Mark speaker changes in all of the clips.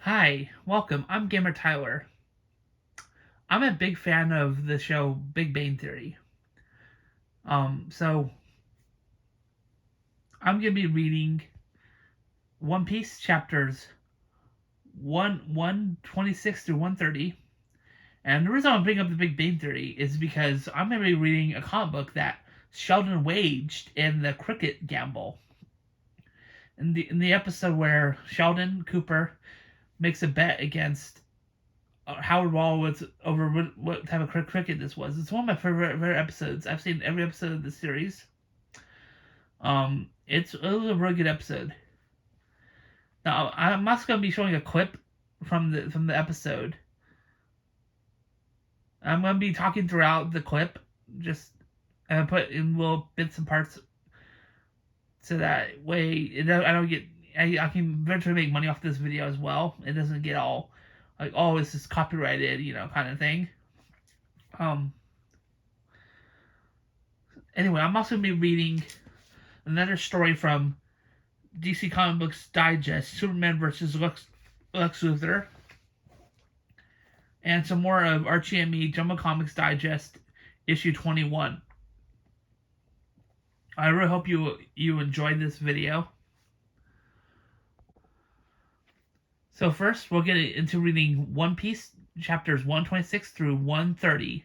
Speaker 1: Hi, welcome. I'm Gamer Tyler. I'm a big fan of the show Big Bang Theory. So I'm gonna be reading One Piece chapters 126 through 130. And the reason I'm bringing up the Big Bang Theory is because I'm gonna be reading a comic book that Sheldon waged in the cricket gamble. In the episode where Sheldon Cooper makes a bet against Howard Wall was over what type of cricket this was. It's one of my favorite episodes. I've seen every episode of the series. It was a really good episode. Now I'm also gonna be showing a clip from the episode. I'm gonna be talking throughout the clip, just and put in little bits and parts, so that way I don't get I can eventually make money off this video as well. It doesn't get all like, oh, this is copyrighted, kind of thing. Um. Anyway, I'm also gonna be reading another story from DC Comic Books Digest, Superman versus Lex Luthor, and some more of Archie and Me Jumbo Comics Digest, issue 21. I really hope you enjoyed this video. So first, we'll get into reading One Piece chapters 126 through 130.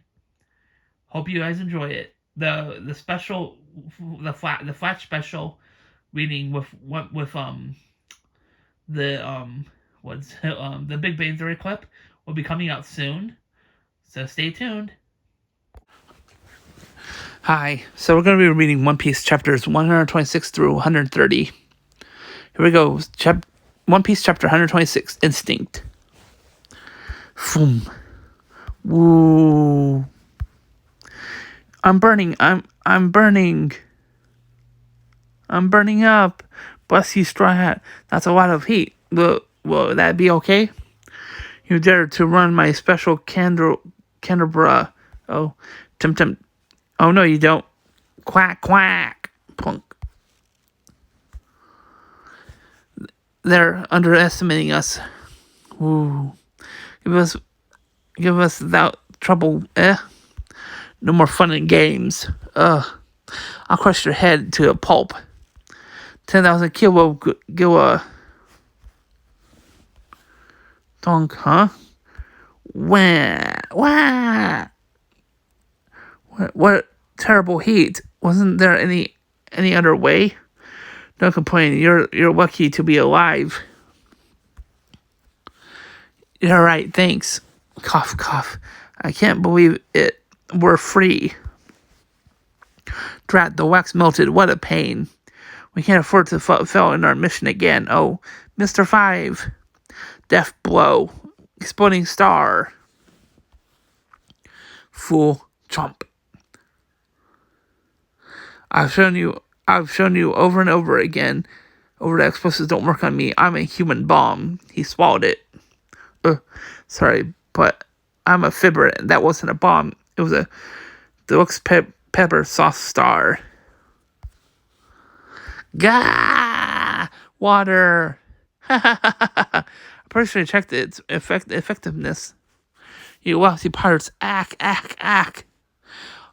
Speaker 1: Hope you guys enjoy it. The special, the flash special reading with the the Big Bang Theory clip will be coming out soon, so stay tuned. Hi, so we're going to be reading One Piece chapters 126 through 130. Here we go. One Piece chapter 126, Instinct. Boom. Woo. I'm burning. I'm burning. I'm burning up. Bless you, Straw Hat. That's a lot of heat. Will that be okay? You dare to run my special Canberra. Oh, Tim. Oh, no, you don't. Quack, quack. Plunk. They're underestimating us. Ooh. Give us that trouble, eh? No more fun and games. Ugh. I'll crush your head to a pulp. 10,000 kilo donk, huh? Wah, wah. What terrible heat. Wasn't there any other way? Don't complain. You're lucky to be alive. You're right, thanks. Cough, cough. I can't believe it. We're free. Drat, the wax melted. What a pain. We can't afford to fail in our mission again. Oh, Mr. 5. Death blow. Exploding star. Fool. Chomp. I've shown you over and over again. Overdose explosives don't work on me. I'm a human bomb. He swallowed it. Sorry, but I'm a fibber. That wasn't a bomb. It was a deluxe pepper sauce star. Gah! Water. I'm pretty sure I checked its effectiveness. You lousy pirates. Ack.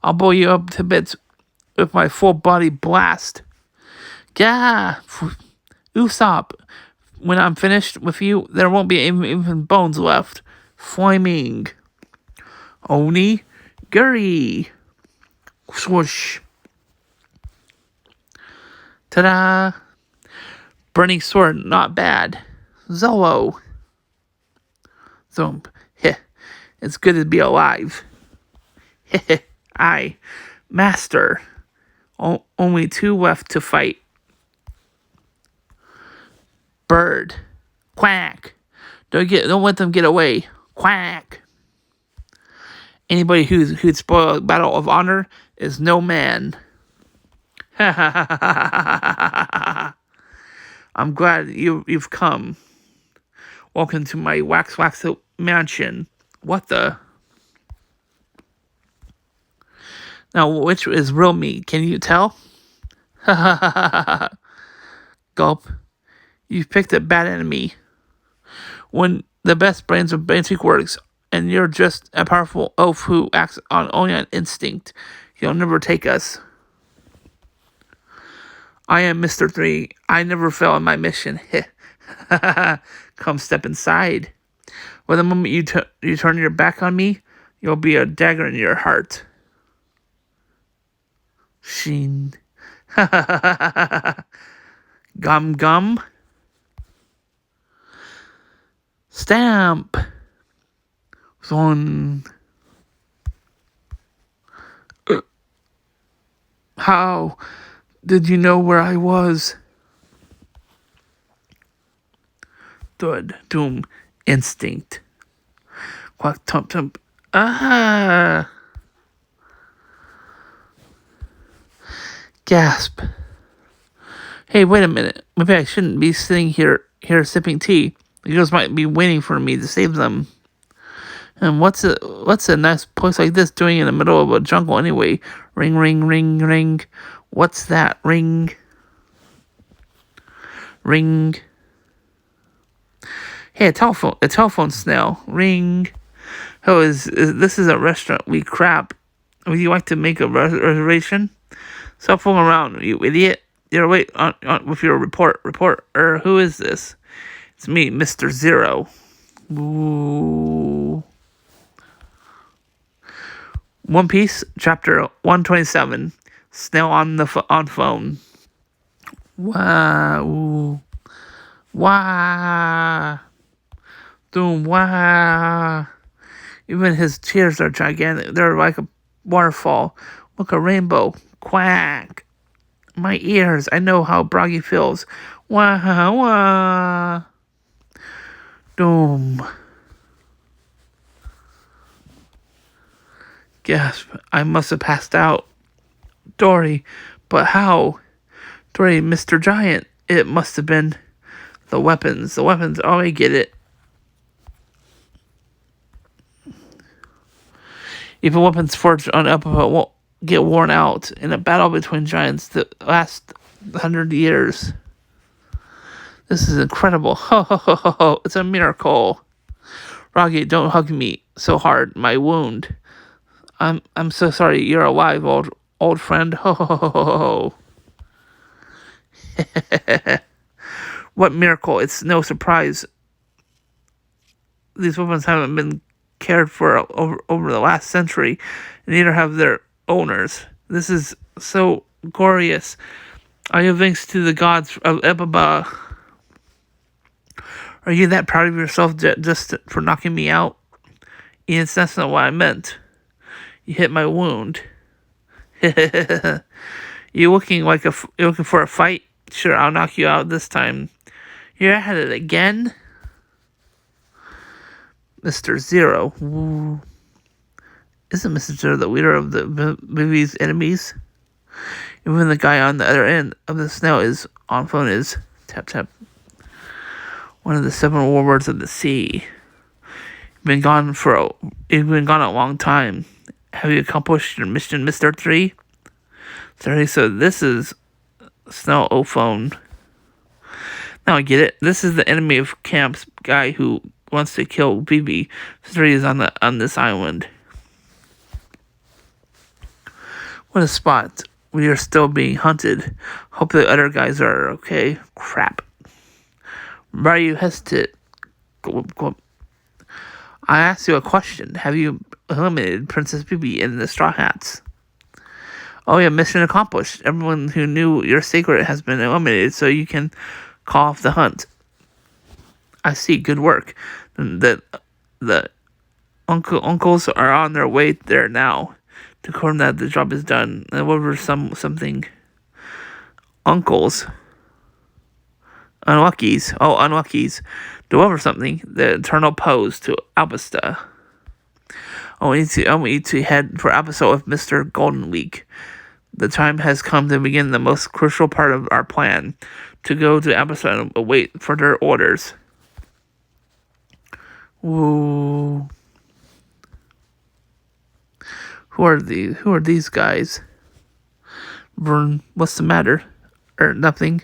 Speaker 1: I'll blow you up to bits with my full body blast. Gah! Usopp. When I'm finished with you, there won't be even bones left. Flaming. Oni. Guri. Swoosh. Ta-da! Burning sword, not bad. Zolo. Thump. Heh. It's good to be alive. Heh. I. Master. Only 2 left to fight. Bird. Quack. Don't let them get away. Quack. Anybody who'd spoil a battle of honor is no man. I'm glad you've come. Welcome to my wax mansion. What the? Now, which is real me? Can you tell? Gulp. You've picked a bad enemy. when the best brains of basic works, and you're just a powerful oaf who acts only on instinct. You'll never take us. I am Mr. 3. I never fail in my mission. Come step inside. Well, the moment you turn your back on me, you'll be a dagger in your heart. Sheen. Gum gum. Stamp. Thorn. How did you know where I was? Thud. Doom. Instinct. Quack tump tump. Ah. Gasp. Hey, wait a minute. Maybe I shouldn't be sitting here sipping tea. The girls might be waiting for me to save them. And what's a nice place like this doing in the middle of a jungle anyway? Ring, ring, ring, ring. What's that? Ring. Ring. Hey, a telephone snail. Ring. Oh, this is a restaurant? We crap. Would you like to make a reservation? Stop fooling around, you idiot. You're wait on with your report. Who is this? It's me, Mr. Zero. Ooh. One Piece, chapter 127. Snail on phone. Wow. Wow. Doom. Wow. Even his tears are gigantic. They're like a waterfall. Look, a rainbow. Quack. My ears. I know how Broggy feels. Wah, wah. Doom. Gasp. I must have passed out. Dory. But how? Dory, Mr. Giant. It must have been the weapons. The weapons. Oh, I get it. Even weapons forged on Elpapa won't get worn out in a battle between giants that last 100 years. This is incredible. Ho, ho, ho, ho, ho. It's a miracle. Rocky, don't hug me so hard. My wound. I'm so sorry. You're alive, old friend. Ho, ho, ho, ho, ho. What miracle. It's no surprise. These weapons haven't been cared for over the last century, and neither have their owners. This is so glorious. I give thanks to the gods of Ebaba. Are you that proud of yourself just for knocking me out? Ian, that's not what I meant. You hit my wound. You looking for a fight? Sure, I'll knock you out this time. You're at it again? Mr. Zero. Ooh. Isn't Mr. Zero the leader of the movie's enemies? Even the guy on the other end of the snail is on phone is tap tap. One of the 7 warlords of the sea. You've been gone a long time. Have you accomplished your mission, Mr. 3? So this is Snail O phone. Now I get it. This is the enemy of Camp's guy who wants to kill BB. 3 is on this island. What a spot. We are still being hunted. Hope the other guys are okay. Crap. Why are you hesitant? I asked you a question. Have you eliminated Princess BB and the Straw Hats? Oh yeah, mission accomplished. Everyone who knew your secret has been eliminated, so you can call off the hunt. I see. Good work. The uncles are on their way there now to confirm that the job is done. And what were something? Uncles. Unluckies. Oh, unluckies. Deliver something. The eternal pose to Albasta. I need to head for Albasta with Mr. Golden Week. The time has come to begin the most crucial part of our plan. To go to Albasta and await further orders. Whoa. Who are these guys? Vern, what's the matter? Nothing.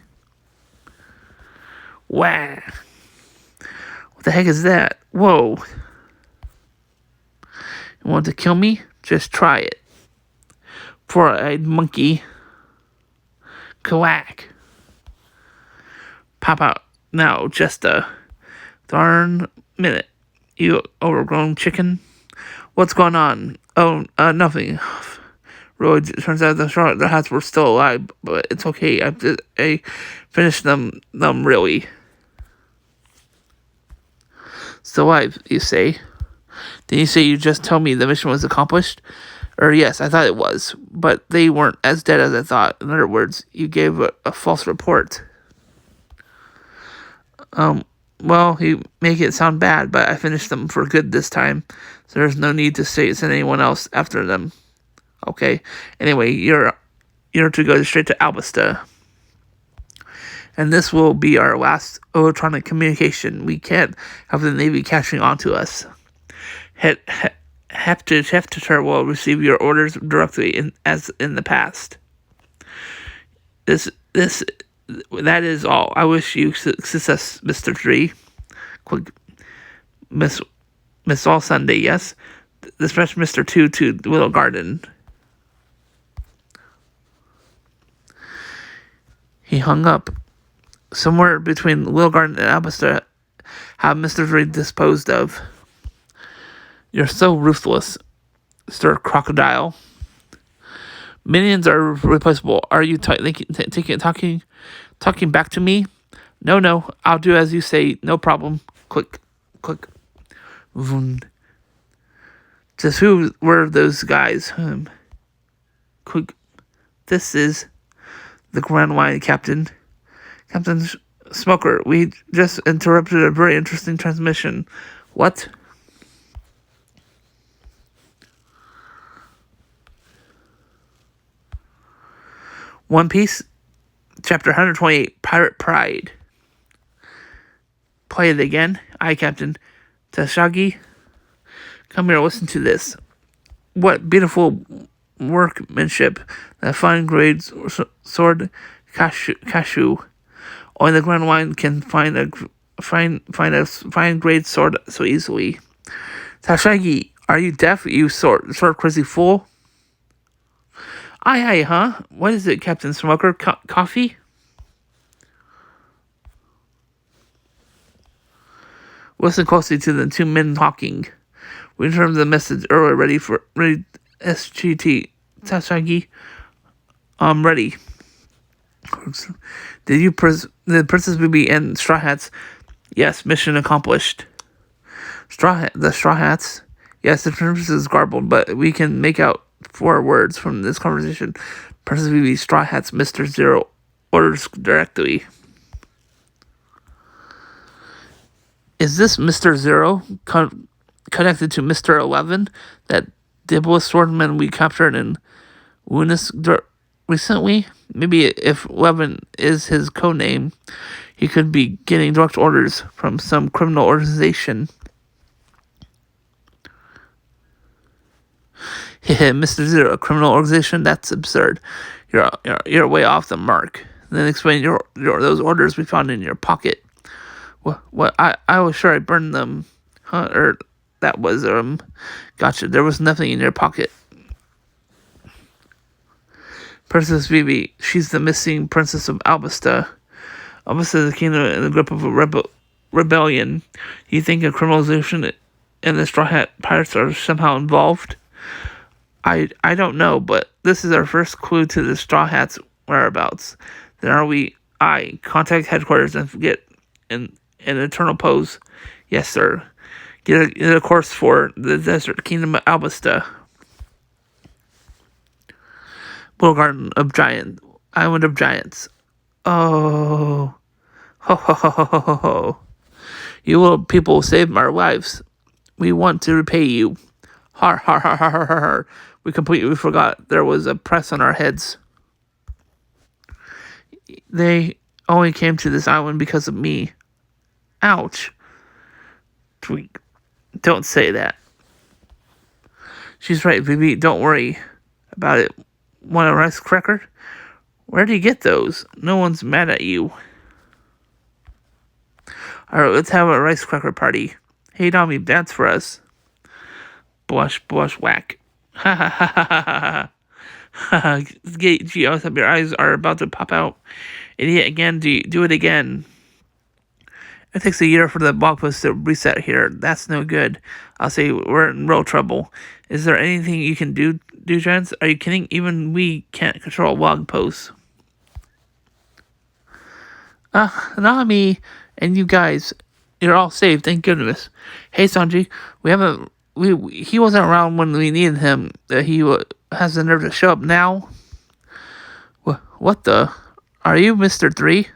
Speaker 1: Wah. What the heck is that? Whoa. You want to kill me? Just try it. Four-eyed monkey. Quack. Pop out now, just a darn minute. You overgrown chicken. What's going on? Oh, nothing. Really, it turns out the hats were still alive, but it's okay. I finished them really. Still alive, you say? Did you say you just told me the mission was accomplished? Yes, I thought it was, but they weren't as dead as I thought. In other words, you gave a false report. Well, you make it sound bad, but I finished them for good this time, so there's no need to send anyone else after them. Okay. Anyway, you're to go straight to Albasta. And this will be our last electronic communication. We can't have the Navy catching on to us. Hefter will receive your orders directly as in the past. That is all. I wish you success, Mr. 3. Quick, Miss All Sunday, yes? Dispatch Mr. 2 to Willow Garden. He hung up. Somewhere between Willow Garden and Albasta, have Mr. 3 disposed of. You're so ruthless, Sir Crocodile. Minions are replaceable. Are you talking back to me? No. I'll do as you say. No problem. Click. Vroom. Just who were those guys? Quick. This is the Grand Line, Captain. Captain Smoker, we just interrupted a very interesting transmission. What? One Piece, Chapter 128, Pirate Pride. Play it again. Aye, Captain. Tashagi, come here, listen to this. What beautiful workmanship. That fine grade sword cashew. Only the Grand Line can find a fine grade sword so easily. Tashagi, are you deaf, you sword crazy fool? Aye, huh? What is it, Captain Smoker? Coffee? Listen closely to the two men talking. We returned the message earlier. Ready SGT. Tashagi. Ready. Did the Princess Baby and Straw Hats? Yes, mission accomplished. The Straw Hats? Yes, the Princess is garbled, but we can make out 4 words from this conversation. Princess Baby, Straw Hats, Mr. Zero orders directly. Is this Mr. Zero connected to Mr. 11, that Dibbolus swordman we captured in Wunis recently? Maybe if 11 is his codename, he could be getting direct orders from some criminal organization. Mr. Zero, a criminal organization? That's absurd. You're way off the mark. Then explain those orders we found in your pocket. What? I was sure I burned them, huh? Or that was gotcha. There was nothing in your pocket. Princess Vivi, she's the missing princess of Albasta. Albasta is the kingdom in the grip of a rebellion. You think a criminalization and the Straw Hat Pirates are somehow involved? I don't know, but this is our first clue to the Straw Hats' whereabouts. Then are we? Contact headquarters and get an eternal pose. Yes, sir. Get a course for the desert kingdom of Albasta. Little garden of giants. Island of giants. Oh. Ho ho ho ho ho ho ho. You little people saved our lives. We want to repay you. Har har har har har har. We completely forgot there was a press on our heads. They only came to this island because of me. Ouch. Tweak. Don't say that. She's right, Vivi. Don't worry about it. Want a rice cracker? Where do you get those? No one's mad at you. Alright, let's have a rice cracker party. Hey, Nami, dance for us. Blush, blush, whack. Ha ha ha ha ha ha. Gee, your eyes are about to pop out. Idiot again, do it again. It takes a year for the blog post to reset here. That's no good. I'll say we're in real trouble. Is there anything you can do, Giants? Are you kidding? Even we can't control blog posts. Not me and you guys. You're all safe, thank goodness. Hey, Sanji, he wasn't around when we needed him. He has the nerve to show up now. What the? Are you Mr. 3?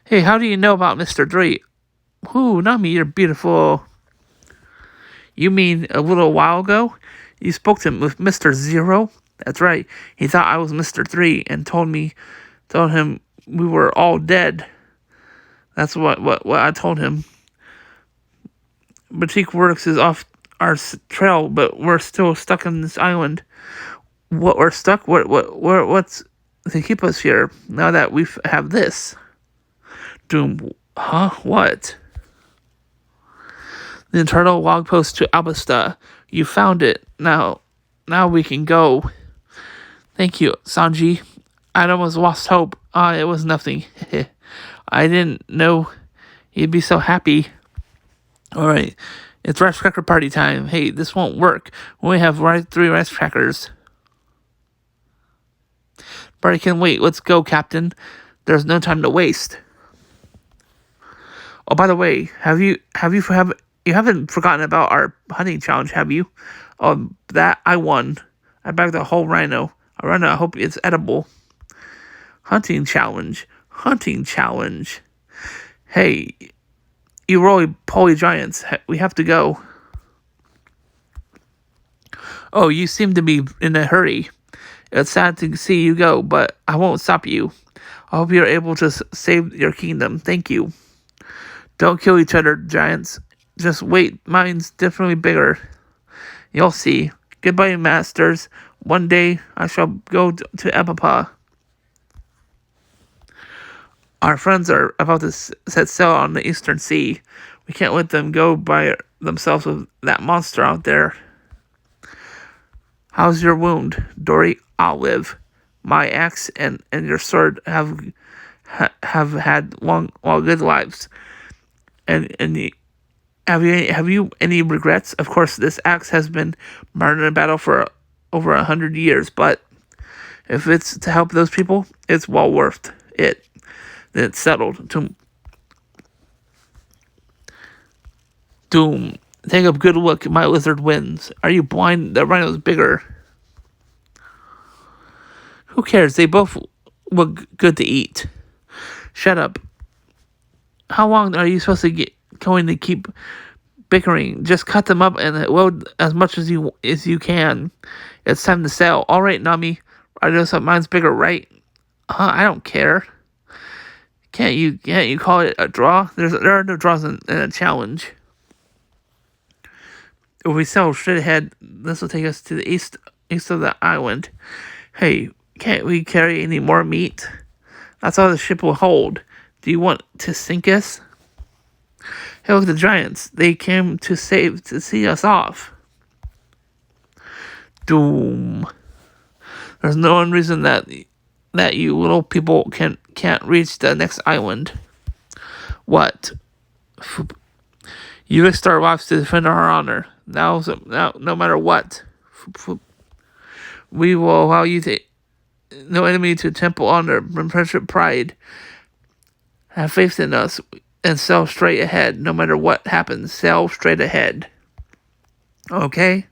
Speaker 1: Hey, how do you know about Mr. 3? Ooh, Nami, you're beautiful. You mean a little while ago? You spoke to him with Mr. 0? That's right. He thought I was Mr. 3 and told him we were all dead. That's what I told him. Boutique Works is off our trail, but we're still stuck on this island. What, we're stuck? What's to keep us here now that we have this? Doom. Huh? What? The internal log post to Albasta. You found it. Now we can go. Thank you, Sanji. I'd almost lost hope. It was nothing. I didn't know you'd be so happy. Alright, it's rice cracker party time. Hey, this won't work. We only have 3 rice crackers. Party can wait. Let's go, Captain. There's no time to waste. Oh, by the way, you haven't forgotten about our hunting challenge, have you? That I won. I bagged a whole rhino. I hope it's edible. Hunting challenge. Hey, you roly-poly giants. We have to go. Oh, you seem to be in a hurry. It's sad to see you go, but I won't stop you. I hope you're able to save your kingdom. Thank you. Don't kill each other, giants. Just wait. Mine's definitely bigger. You'll see. Goodbye, masters. One day I shall go to Epapa. Our friends are about to set sail on the eastern sea. We can't let them go by themselves with that monster out there. How's your wound, Dory? I'll live. My axe and your sword have had good lives. And have you any regrets? Of course, this axe has been martyred in battle for over 100 years, but if it's to help those people, it's well worth it. Then it's settled. Doom. Take a good look. My lizard wins. Are you blind? The rhino's bigger. Who cares? They both look good to eat. Shut up. How long are you supposed to going to keep bickering? Just cut them up and load as much as you can. It's time to sail. All right, Nami. I know mine's bigger, right? I don't care. Can't you call it a draw? There are no draws in a challenge. If we sail straight ahead, this will take us to the east of the island. Hey, can't we carry any more meat? That's all the ship will hold. Do you want to sink us? Hey, look, the giants. They came to see us off. Doom. There's no one reason that you little people can't reach the next island. What? You risked our lives to defend our honor. Now, no matter what, we will allow you to no enemy to temple honor and friendship pride. Have faith in us and sail straight ahead. No matter what happens, sail straight ahead. Okay?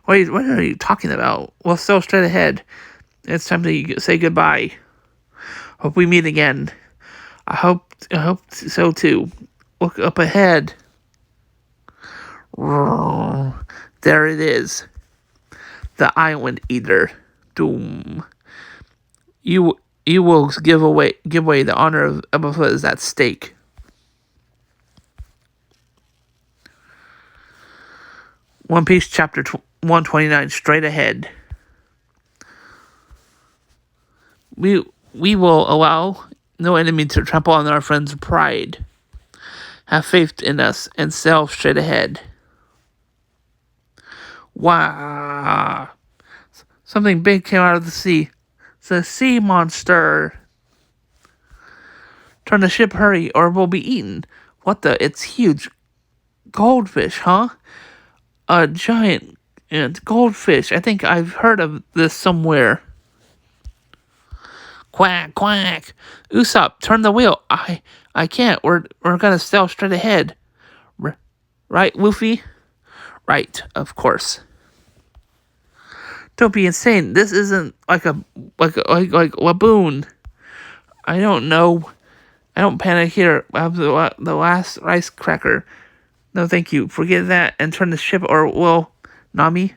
Speaker 1: What are you talking about? We'll sail straight ahead. It's time to say goodbye. Hope we meet again. I hope so too. Look up ahead. There it is. The Island Eater. Doom. You will give away the honor of Epapa is at stake. One Piece chapter 129 straight ahead. We will allow no enemy to trample on our friend's pride. Have faith in us and sail straight ahead. Wow. Something big came out of the sea. It's a sea monster. Turn the ship, hurry, or we'll be eaten. What the? It's huge. Goldfish, huh? A giant goldfish. I think I've heard of this somewhere. Quack, quack. Usopp, turn the wheel. I can't. We're gonna sail straight ahead. Right, Luffy? Right, of course. Don't be insane. This isn't like a Laboon. I don't know. I don't panic here. I have the last rice cracker. No, thank you. Forget that and turn the ship, or will Nami.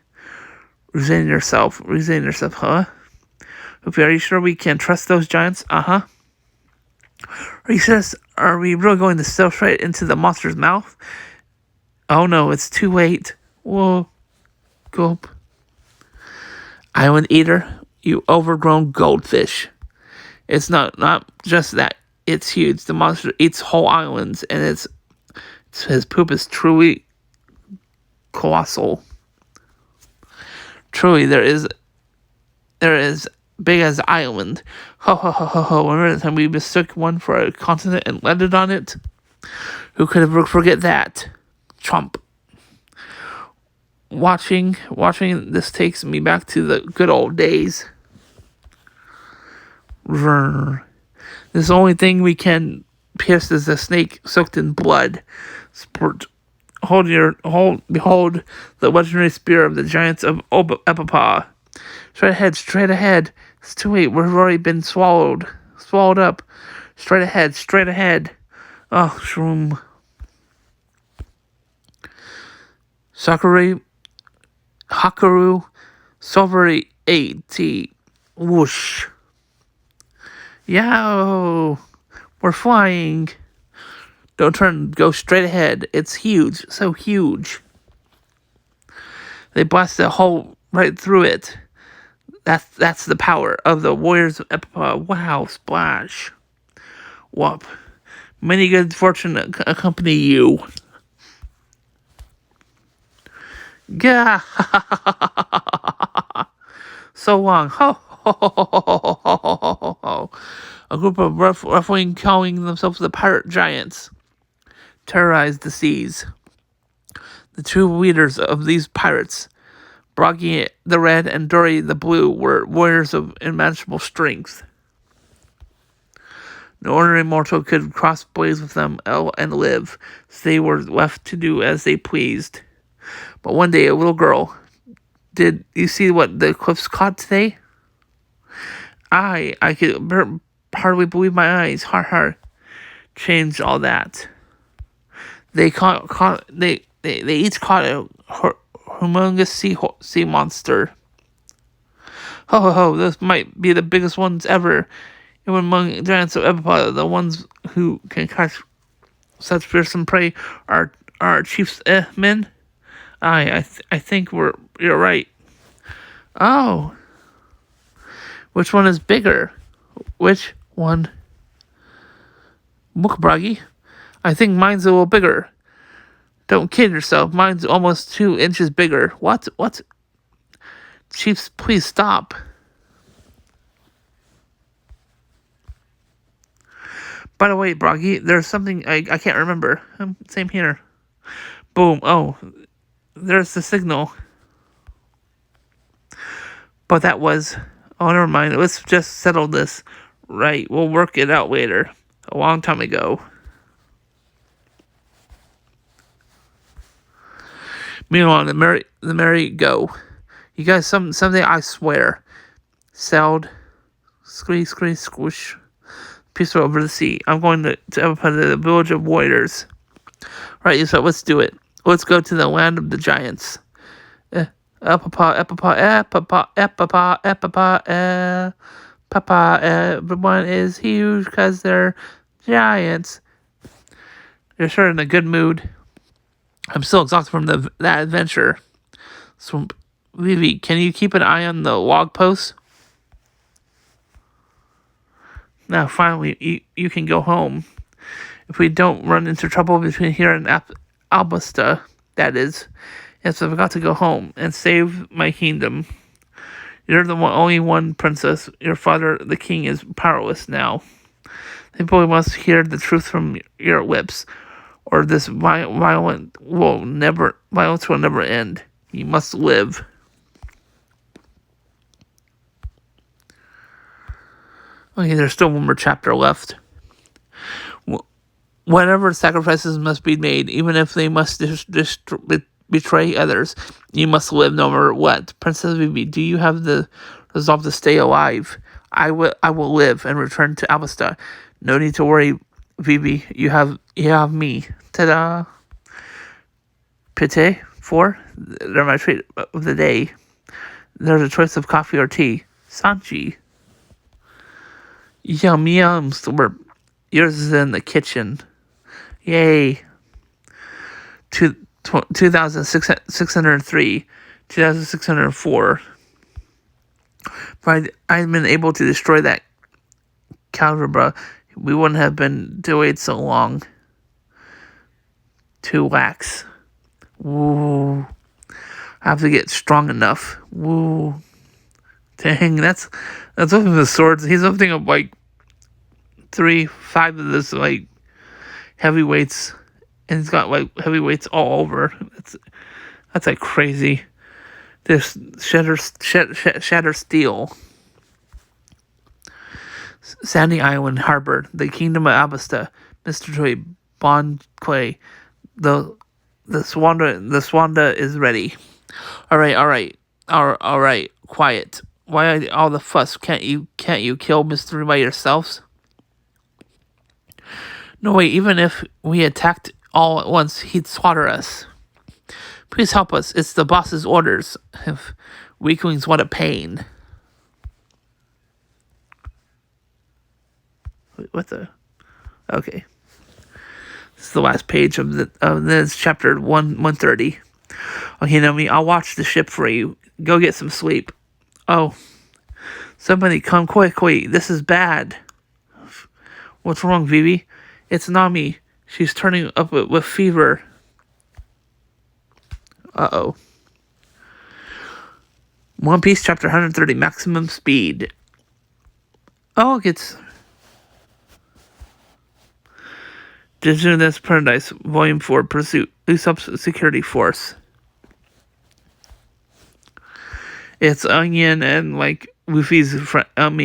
Speaker 1: Resign yourself, huh? Okay, are you sure we can trust those giants? Uh-huh. Are we really going to sail straight into the monster's mouth? Oh no, it's too late. Whoa. Gulp. Island eater, you overgrown goldfish. It's not just that. It's huge. The monster eats whole islands, and his poop is truly colossal. Truly, there is big as island. Ho ho ho ho ho. Remember the time we mistook one for a continent and landed on it? Who could ever forget that? Chomp. Watching this takes me back to the good old days. This is the only thing we can pierce is a snake soaked in blood. Spurt. Behold the legendary spear of the giants of Epapa. Straight ahead. It's too late. We've already been swallowed up. Straight ahead. Oh, shroom. Hakaru, Silvery 80. Whoosh. Yow. We're flying. Don't turn, go straight ahead. It's huge, so huge. They blasted a hole right through it. That's the power of the warriors of Epapa. Wow, splash. Whoop. Many good fortune accompany you. Gah. So long. Ho ho ho ho ho ho ho ho. A group of roughly calling themselves the pirate giants terrorized the seas. The two leaders of these pirates, Broggy the Red and Dory the Blue, were warriors of unmatchable strength. No ordinary mortal could cross blades with them and live, so they were left to do as they pleased. But one day, a little girl, did you see what the cliffs caught today? I could hardly believe my eyes. Har. Changed all that. They each caught a humongous sea monster. Ho ho ho! Those might be the biggest ones ever. Even among giants of Epapa, the ones who can catch such fearsome prey are chief's men. I think you're right. Oh, which one is bigger? Which one? Look, Broggy. I think mine's a little bigger. Don't kid yourself. Mine's almost 2 inches bigger. What? Chiefs, please stop. By the way, Broggy, there's something I can't remember. Same here. Boom. Oh, there's the signal. But that was... Oh, never mind. Let's just settle this. Right. We'll work it out later. A long time ago. Meanwhile, the merry go. You guys, someday I swear, sailed, squish, peaceful over the sea. I'm going to the village of warriors. Right, so let's do it. Let's go to the land of the giants. Everyone is huge because they're giants. You're sure in a good mood. I'm still exhausted from that adventure. So, Vivi, can you keep an eye on the log posts? Now, finally, you can go home. If we don't run into trouble between here and Albusta, that is. Yes, I've got to go home and save my kingdom. You're the only one princess. Your father, the king, is powerless now. People must hear the truth from your lips, or this violence will never end. You must live. Okay, there's still one more chapter left. Whatever sacrifices must be made, even if they must betray others, you must live no matter what. Princess Vivi, do you have the resolve to stay alive? I will live and return to Avesta. No need to worry, Vivi. You have me. Ta-da! Pate, 4. They're my treat of the day. There's a choice of coffee or tea. Sanchi. Yum yums. Yours is in the kitchen. Yay. 2,603. 2,604. If I'd been able to destroy that Calibra, we wouldn't have been delayed so long. 2 wax. Woo. I have to get strong enough. Woo. Dang, that's opening the swords. He's opening up like 5 of this like heavyweights, and he's got like heavyweights all over. That's like crazy. This shatter steel. Sandy Island Harbor, the Kingdom of Abasta, Mr. Joy Bond Clay. The Swanda is ready. All right. Quiet. Why all the fuss? Can't you kill Mr. by yourselves? No way. Even if we attacked all at once, he'd slaughter us. Please help us. It's the boss's orders. If weaklings, what a pain. What the? Okay. This is the last page of this chapter 130. Okay, Naomi, I'll watch the ship for you. Go get some sleep. Oh, somebody come quickly. This is bad. What's wrong, Vivi? It's Nami. She's turning up with fever. Uh-oh. One Piece chapter 130, maximum speed. Oh, it's Digital Paradise, Volume 4, Pursuit, Usopp's Security Force. It's Onion and, like, Luffy's friend, not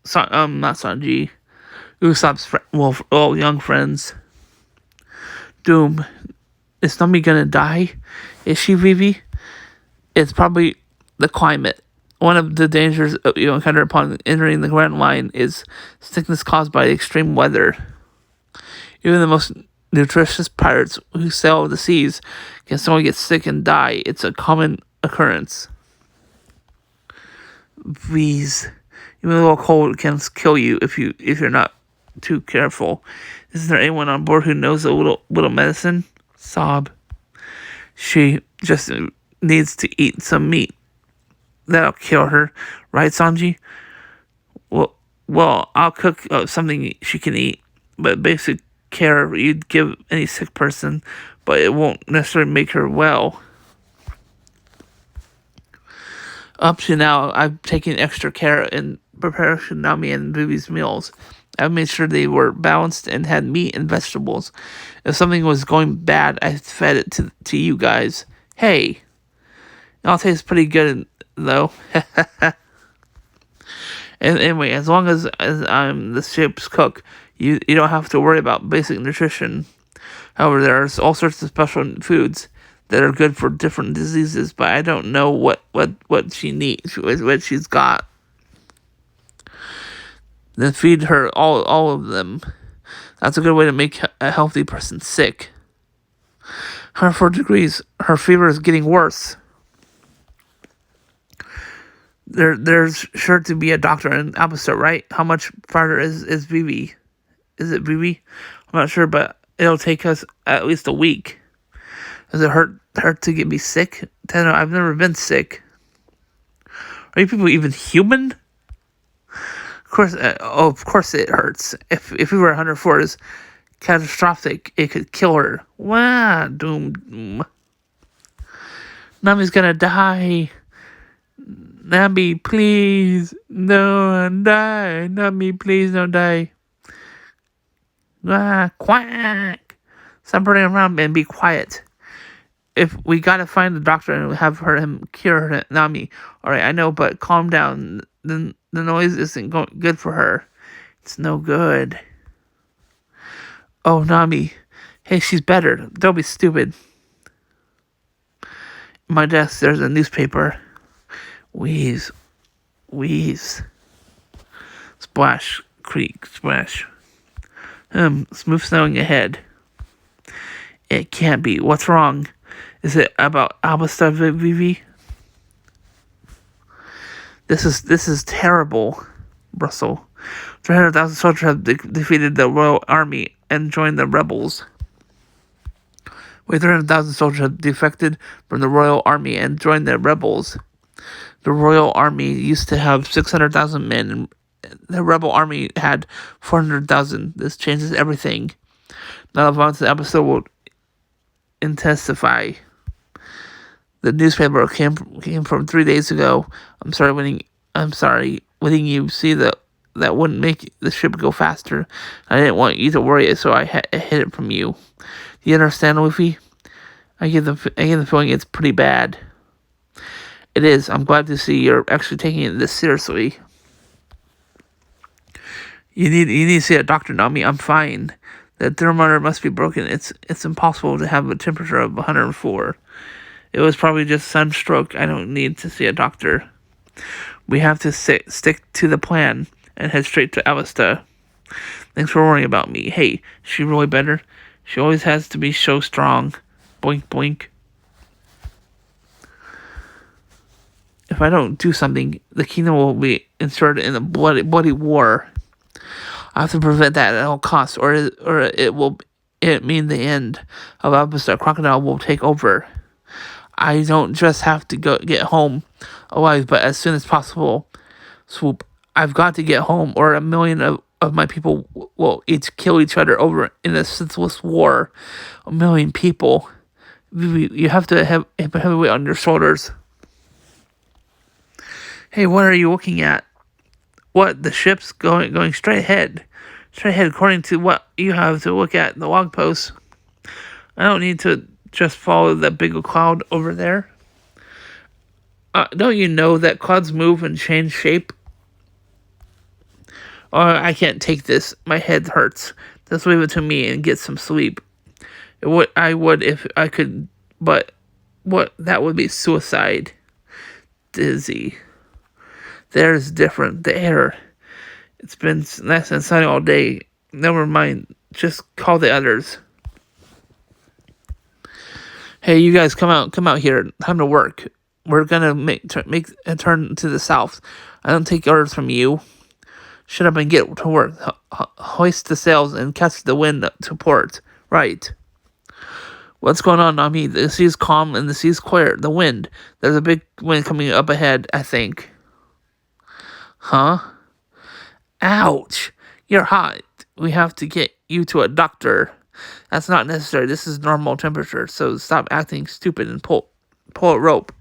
Speaker 1: Sanji. Usopp's young friends. Doom. Is Nami gonna die? Is she, Vivi? It's probably the climate. One of the dangers you encounter upon entering the Grand Line is sickness caused by extreme weather. Even the most nutritious pirates who sail the seas can suddenly get sick and die. It's a common occurrence. Please. Even a little cold can kill you if you're not too careful. Isn't there anyone on board who knows a little medicine? Sob. She just needs to eat some meat. That'll kill her, right, Sanji? Well, I'll cook something she can eat, but basic care you'd give any sick person, but it won't necessarily make her well. Up to now, I've taken extra care in preparation of Nami and Vivi's meals. I've made sure they were balanced and had meat and vegetables. If something was going bad, I fed it to you guys. Hey, it all tastes pretty good though. And anyway, as long as I'm the ship's cook, you don't have to worry about basic nutrition. However, there's all sorts of special foods that are good for different diseases, but I don't know what she needs, what she's got. Then feed her all of them. That's a good way to make a healthy person sick. 104 degrees. Her fever is getting worse. There's sure to be a doctor in Albusta, right? How much farther is Vivi? Is it Vivi? I'm not sure, but it'll take us at least a week. Does it hurt to get me sick? Tanner, I've never been sick. Are you people even human? Of course it hurts. If we were 104's catastrophic. It could kill her. Wow, doom. Nami's gonna die. Nami, please. Don't die. Nami, please don't die. Quack. Stop running around and be quiet. If we gotta find the doctor and have him cure Nami. Alright, I know, but calm down. The noise isn't good for her. It's no good. Oh, Nami. Hey, she's better. Don't be stupid. In my desk, there's a newspaper. Wheeze. Splash. Creak. Splash. Smooth sailing ahead. It can't be. What's wrong? Is it about Albaster Vivi? This is terrible. Brussels. 300,000 soldiers have defeated the Royal Army and joined the rebels. 300,000 soldiers have defected from the Royal Army and joined the rebels. The Royal Army used to have 600,000 men, and the Rebel Army had 400,000. This changes everything. Now, the episode will intensify. The newspaper came from 3 days ago. I'm sorry, letting you see that wouldn't make the ship go faster. I didn't want you to worry, so I hid it from you. Do you understand, Luffy? I get the feeling it's pretty bad. It is. I'm glad to see you're actually taking this seriously. You need to see a doctor, Nami. I'm fine. The thermometer must be broken. It's impossible to have a temperature of 104. It was probably just sunstroke. I don't need to see a doctor. We have to stick to the plan and head straight to Avesta. Thanks for worrying about me. Hey, is she really better? She always has to be so strong. Boink, boink. If I don't do something, the kingdom will be inserted in a bloody war. I have to prevent that at all costs, or it will mean the end of Avesta. Crocodile will take over. I don't just have to get home alive, but as soon as possible. Swoop. I've got to get home, or 1 million of my people will each kill each other over in a senseless war. 1 million people. You have to have a heavy weight on your shoulders. Hey, what are you looking at? What? The ship's going straight ahead. Straight ahead, according to what you have to look at in the log post. I don't need to just follow that big cloud over there. Don't you know that clouds move and change shape? Oh, I can't take this. My head hurts. Just leave it to me and get some sleep. I would if I could, but that would be suicide. Dizzy. There's different. The air. It's been nice and sunny all day. Never mind. Just call the others. Hey, you guys, come out here. Time to work. We're gonna make a turn to the south. I don't take orders from you. Shut up and get to work. Hoist the sails and catch the wind to port. Right. What's going on, Nami? The sea's calm and the sea's clear. The wind. There's a big wind coming up ahead, I think. Huh? Ouch. You're hot. We have to get you to a doctor. That's not necessary. This is normal temperature, so stop acting stupid and pull a rope.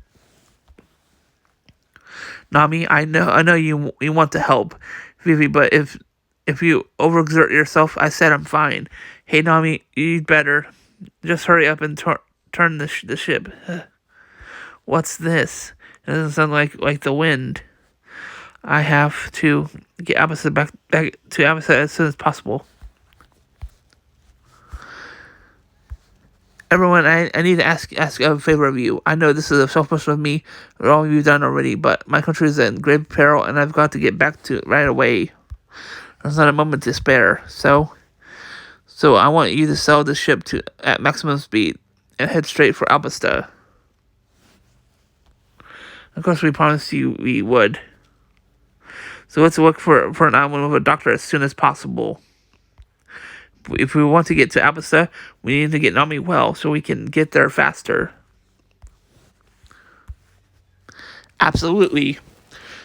Speaker 1: Nami, I know you want to help, Vivi, but if you overexert yourself, I said I'm fine. Hey, Nami, you'd better just hurry up and turn the ship. What's this? It doesn't sound like the wind. I have to get Abasa back to Abasa as soon as possible. Everyone, I need to ask a favor of you. I know this is a selfish of me, or all you've done already, but my country is in grave peril, and I've got to get back to it right away. There's not a moment to spare. So I want you to sail the ship at maximum speed and head straight for Albasta. Of course, we promised you we would. So let's look for an island with a doctor as soon as possible. If we want to get to Albasta, we need to get Nami well so we can get there faster. Absolutely.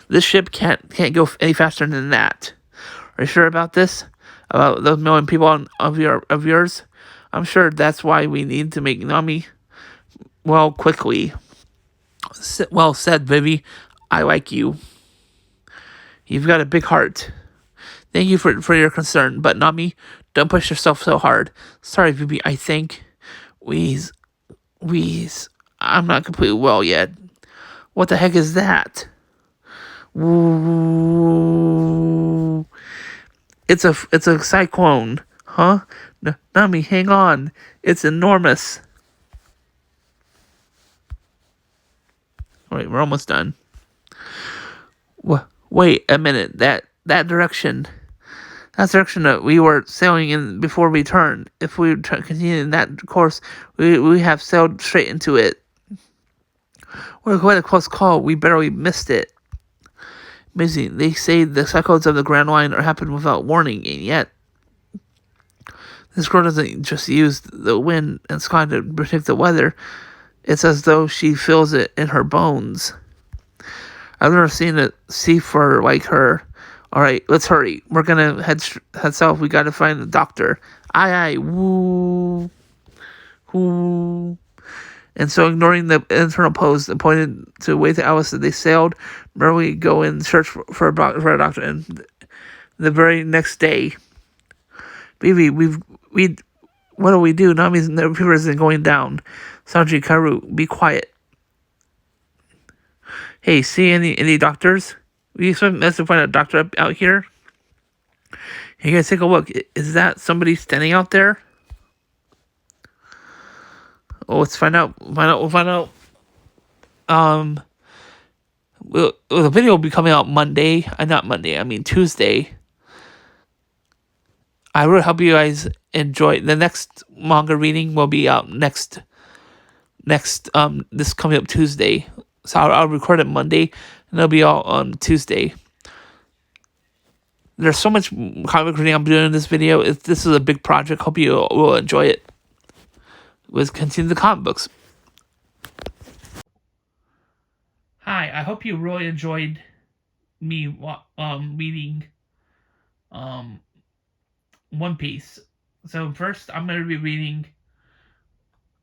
Speaker 1: This ship can't go any faster than that. Are you sure about this? about those million people of yours. I'm sure that's why we need to make Nami well quickly. Well said, Vivi. I like you. You've got a big heart. Thank you for your concern, but Nami, don't push yourself so hard. Sorry, Vivi. I think Wheeze, Wheeze. I'm not completely well yet. What the heck is that? Ooh. It's a cyclone, huh? Nami, hang on. It's enormous. Wait, we're almost done. Wait a minute. That direction. That's the direction that we were sailing in before we turned. If we continue in that course, we have sailed straight into it. We're quite a close call. We barely missed it. Amazing. They say the cyclones of the Grand Line are happening without warning, and yet this girl doesn't just use the wind and sky to predict the weather. It's as though she feels it in her bones. I've never seen a seafarer like her. All right, let's hurry. We're gonna head south. We gotta find the doctor. Aye, aye, woo, woo. And so, ignoring the internal pose that pointed to way to Alice, that they sailed. Merrily go in search for a doctor. And the very next day, baby, we what do we do? Nami's the river isn't going down. Sanji, Karu, be quiet. Hey, see any doctors? We expect us to find a doctor out here. Hey guys, take a look. Is that somebody standing out there? Oh, let's find out. We'll find out. Um, the video will be coming out Monday. Not Monday. I mean Tuesday. I really hope you guys enjoy. The next manga reading will be out next this coming up Tuesday. So I'll record it Monday, and it'll be out on Tuesday. There's so much comic reading I'm doing in this video. This is a big project. Hope you will enjoy it. Let's continue the comic books. Hi, I hope you really enjoyed me reading um One Piece. So first, I'm gonna be reading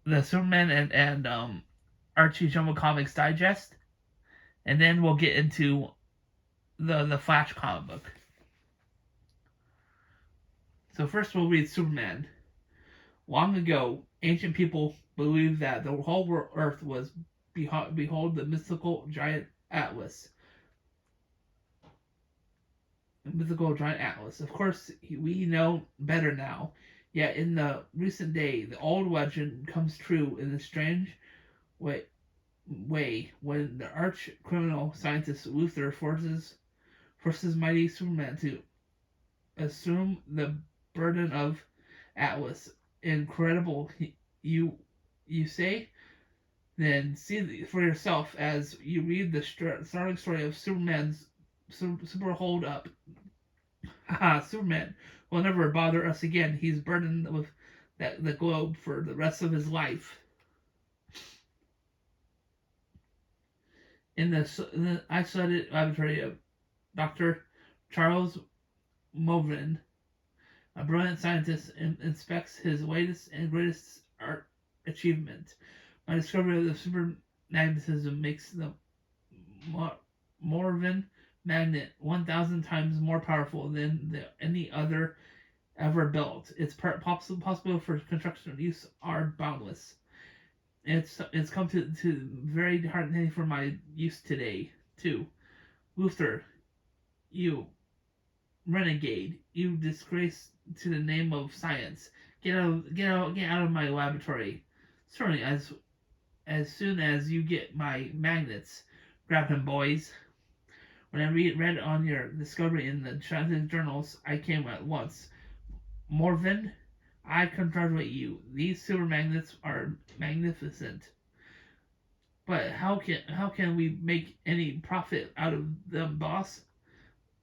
Speaker 1: the Superman and Archie Jumbo Comics Digest, and then we'll get into the Flash comic book. So first, we'll read Superman. Long ago, ancient people believed that the whole Earth was behold the mythical giant Atlas. The mythical giant Atlas. Of course, we know better now. Yet in the recent day, the old legend comes true in a strange way. When the arch criminal scientist Luther forces mighty Superman to assume the burden of Atlas. Incredible, you you say? Then see for yourself as you read the starting story of Superman's super hold up. Haha, Superman will never bother us again. He's burdened with the globe for the rest of his life. In the isolated laboratory of Dr. Charles Movin, a brilliant scientist, inspects his latest and greatest art achievement. My discovery of the supermagnetism makes the Morven magnet 1,000 times more powerful than any other ever built. Its possible for construction use are boundless. It's come to very hard for my use today too. Luther, you renegade, you disgrace to the name of science. Get out of my laboratory. Certainly, as soon as you get my magnets. Grab him, boys. When I read on your discovery in the scientific journals, I came at once. Morven, I congratulate you. These super magnets are magnificent. But how can we make any profit out of them, boss?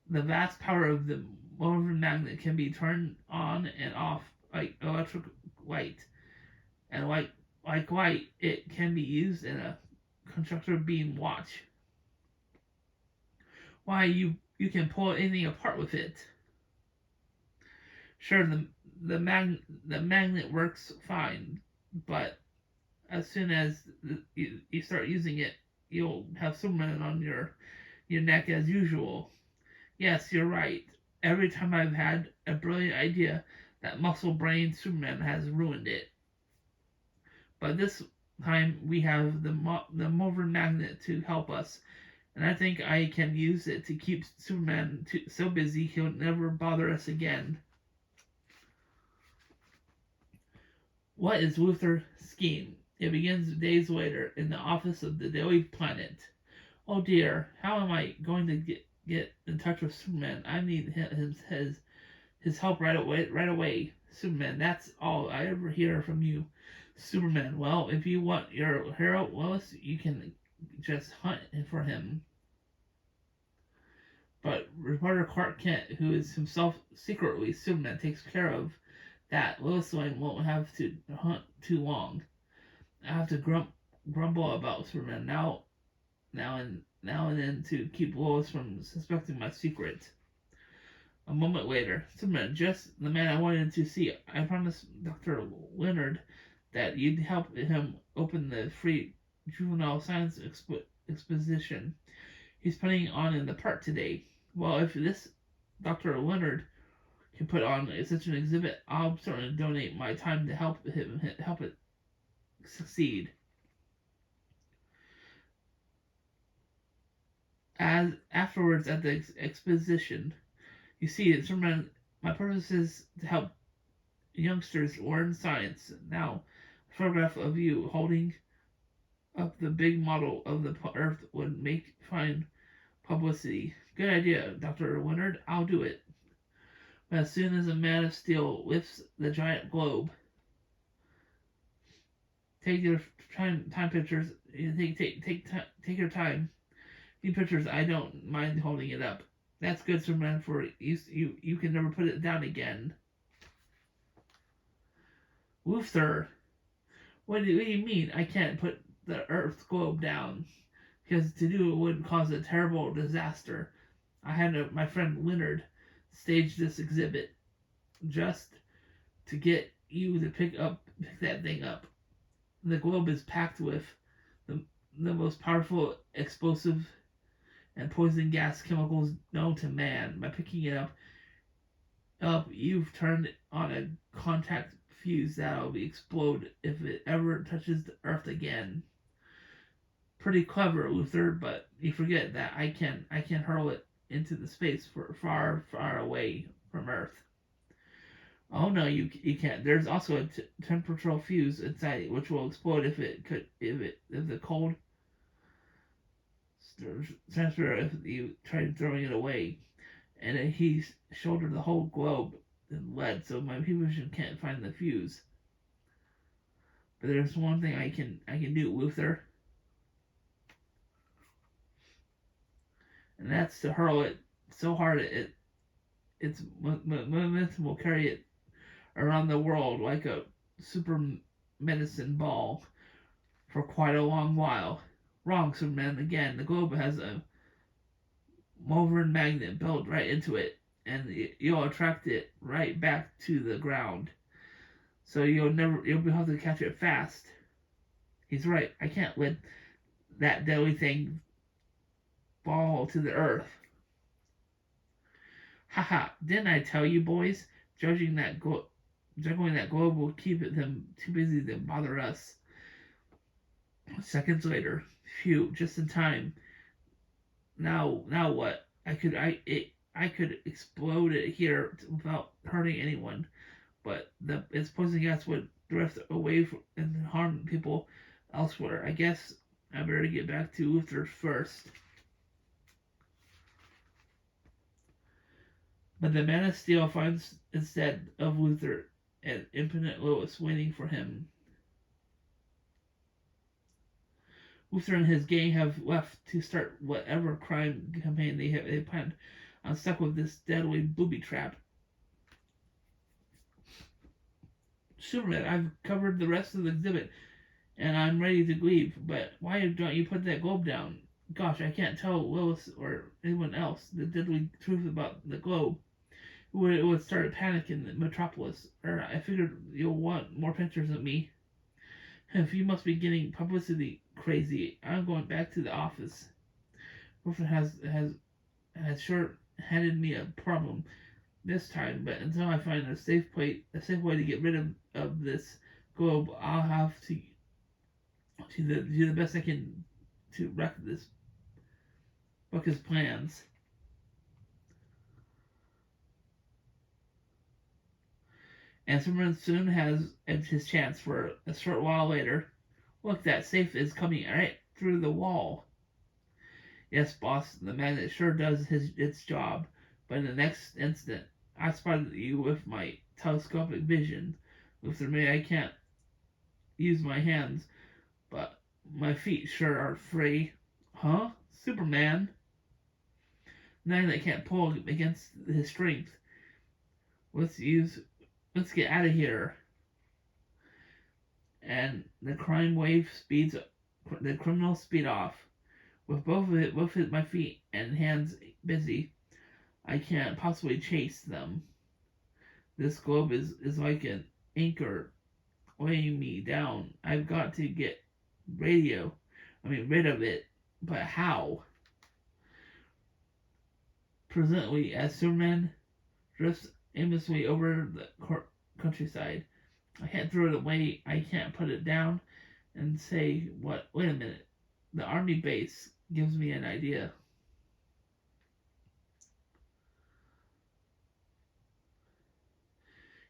Speaker 1: The vast power of the Morven magnet can be turned on and off like electric light, and like light, it can be used in a constructor beam watch. Why you can pull anything apart with it. Sure, the magnet works fine, but as soon as you start using it, you'll have Superman on your neck as usual. Yes, you're right. Every time I've had a brilliant idea, that muscle brain Superman has ruined it. But this time we have the mover magnet to help us, and I think I can use it to keep Superman so busy he'll never bother us again. What is Luther's scheme? It begins days later in the office of the Daily Planet. Oh dear, how am I going to get in touch with Superman? I need his help right away. Right away, Superman. That's all I ever hear from you, Superman. Well, if you want your hero, Lois, you can just hunt for him. But reporter Clark Kent, who is himself secretly Superman, takes care of that. Lois Lane won't have to hunt too long. I have to grumble about Superman now and then to keep Lois from suspecting my secret. A moment later, Superman, just the man I wanted to see. I promised Dr. Leonard that you'd help him open the free juvenile science exposition he's putting on in the park today. Well, if this Dr. Leonard can put on such an exhibit, I'll certainly donate my time to help it succeed. As afterwards at the exposition, you see that Superman. My purpose is to help youngsters learn science. Now, a photograph of you holding up the big model of the Earth would make fine publicity. Good idea, Dr. Leonard. I'll do it. But as soon as a man of steel lifts the giant globe, take your time pictures. Take your time. Take pictures. I don't mind holding it up. That's good, Superman. For you can never put it down again. Luther, what do you mean I can't put the Earth's globe down? Because to do it would cause a terrible disaster. I had my friend Leonard stage this exhibit just to get you to pick that thing up. The globe is packed with the most powerful explosive and poison gas chemicals known to man. By picking it up, you've turned on a contact fuse that'll explode if it ever touches the Earth again. Pretty clever, Luther, but you forget that I can hurl it into the space far away from Earth. Oh no, you can't. There's also a temporal fuse inside it, which will explode if the cold transfer if you try throwing it away. And he shouldered the whole globe in lead, so my people can't find the fuse. But there's one thing I can do, Luther, and that's to hurl it so hard its momentum will carry it around the world like a super medicine ball for quite a long while. Wrong, Superman. Again, the globe has a Moverin magnet built right into it, and you'll attract it right back to the ground. So you'll have to catch it fast. He's right. I can't let that deadly thing fall to the earth. Haha! Didn't I tell you, boys? Juggling that globe will keep them too busy to bother us. Seconds later, phew! Just in time. Now what? I could explode it here without hurting anyone, but its poison gas would drift away and harm people elsewhere. I guess I better get back to Luther first. But the Man of Steel finds instead of Luther an impotent Lois waiting for him. Luther and his gang have left to start whatever crime campaign they planned. I'm stuck with this deadly booby trap. Superman, I've covered the rest of the exhibit, and I'm ready to leave. But why don't you put that globe down? Gosh, I can't tell Lois or anyone else the deadly truth about the globe. who would start a panic in the metropolis. Or I figured you'll want more pictures of me. If you must be getting publicity crazy, I'm going back to the office. Wilfred has sure handed me a problem this time, but until I find a safe way to get rid of this globe, I'll have to do the best I can to wreck this Buck's plans. And Superman soon has his chance for a short while later. Look, that safe is coming right through the wall. Yes, boss, the magnet sure does its job, but in the next instant, I spotted you with my telescopic vision. With me, I can't use my hands, but my feet sure are free. Huh? Superman? Magnet can't pull against his strength. Let's use. Let's get out of here. And the crime wave speeds. The criminals speed off. With both my feet and hands busy, I can't possibly chase them. This globe is like an anchor weighing me down. I've got to get rid of it. But how? Presently, as Superman drifts aimlessly over the countryside, I can't throw it away. I can't put it down and say, "What? Wait a minute." The army base gives me an idea.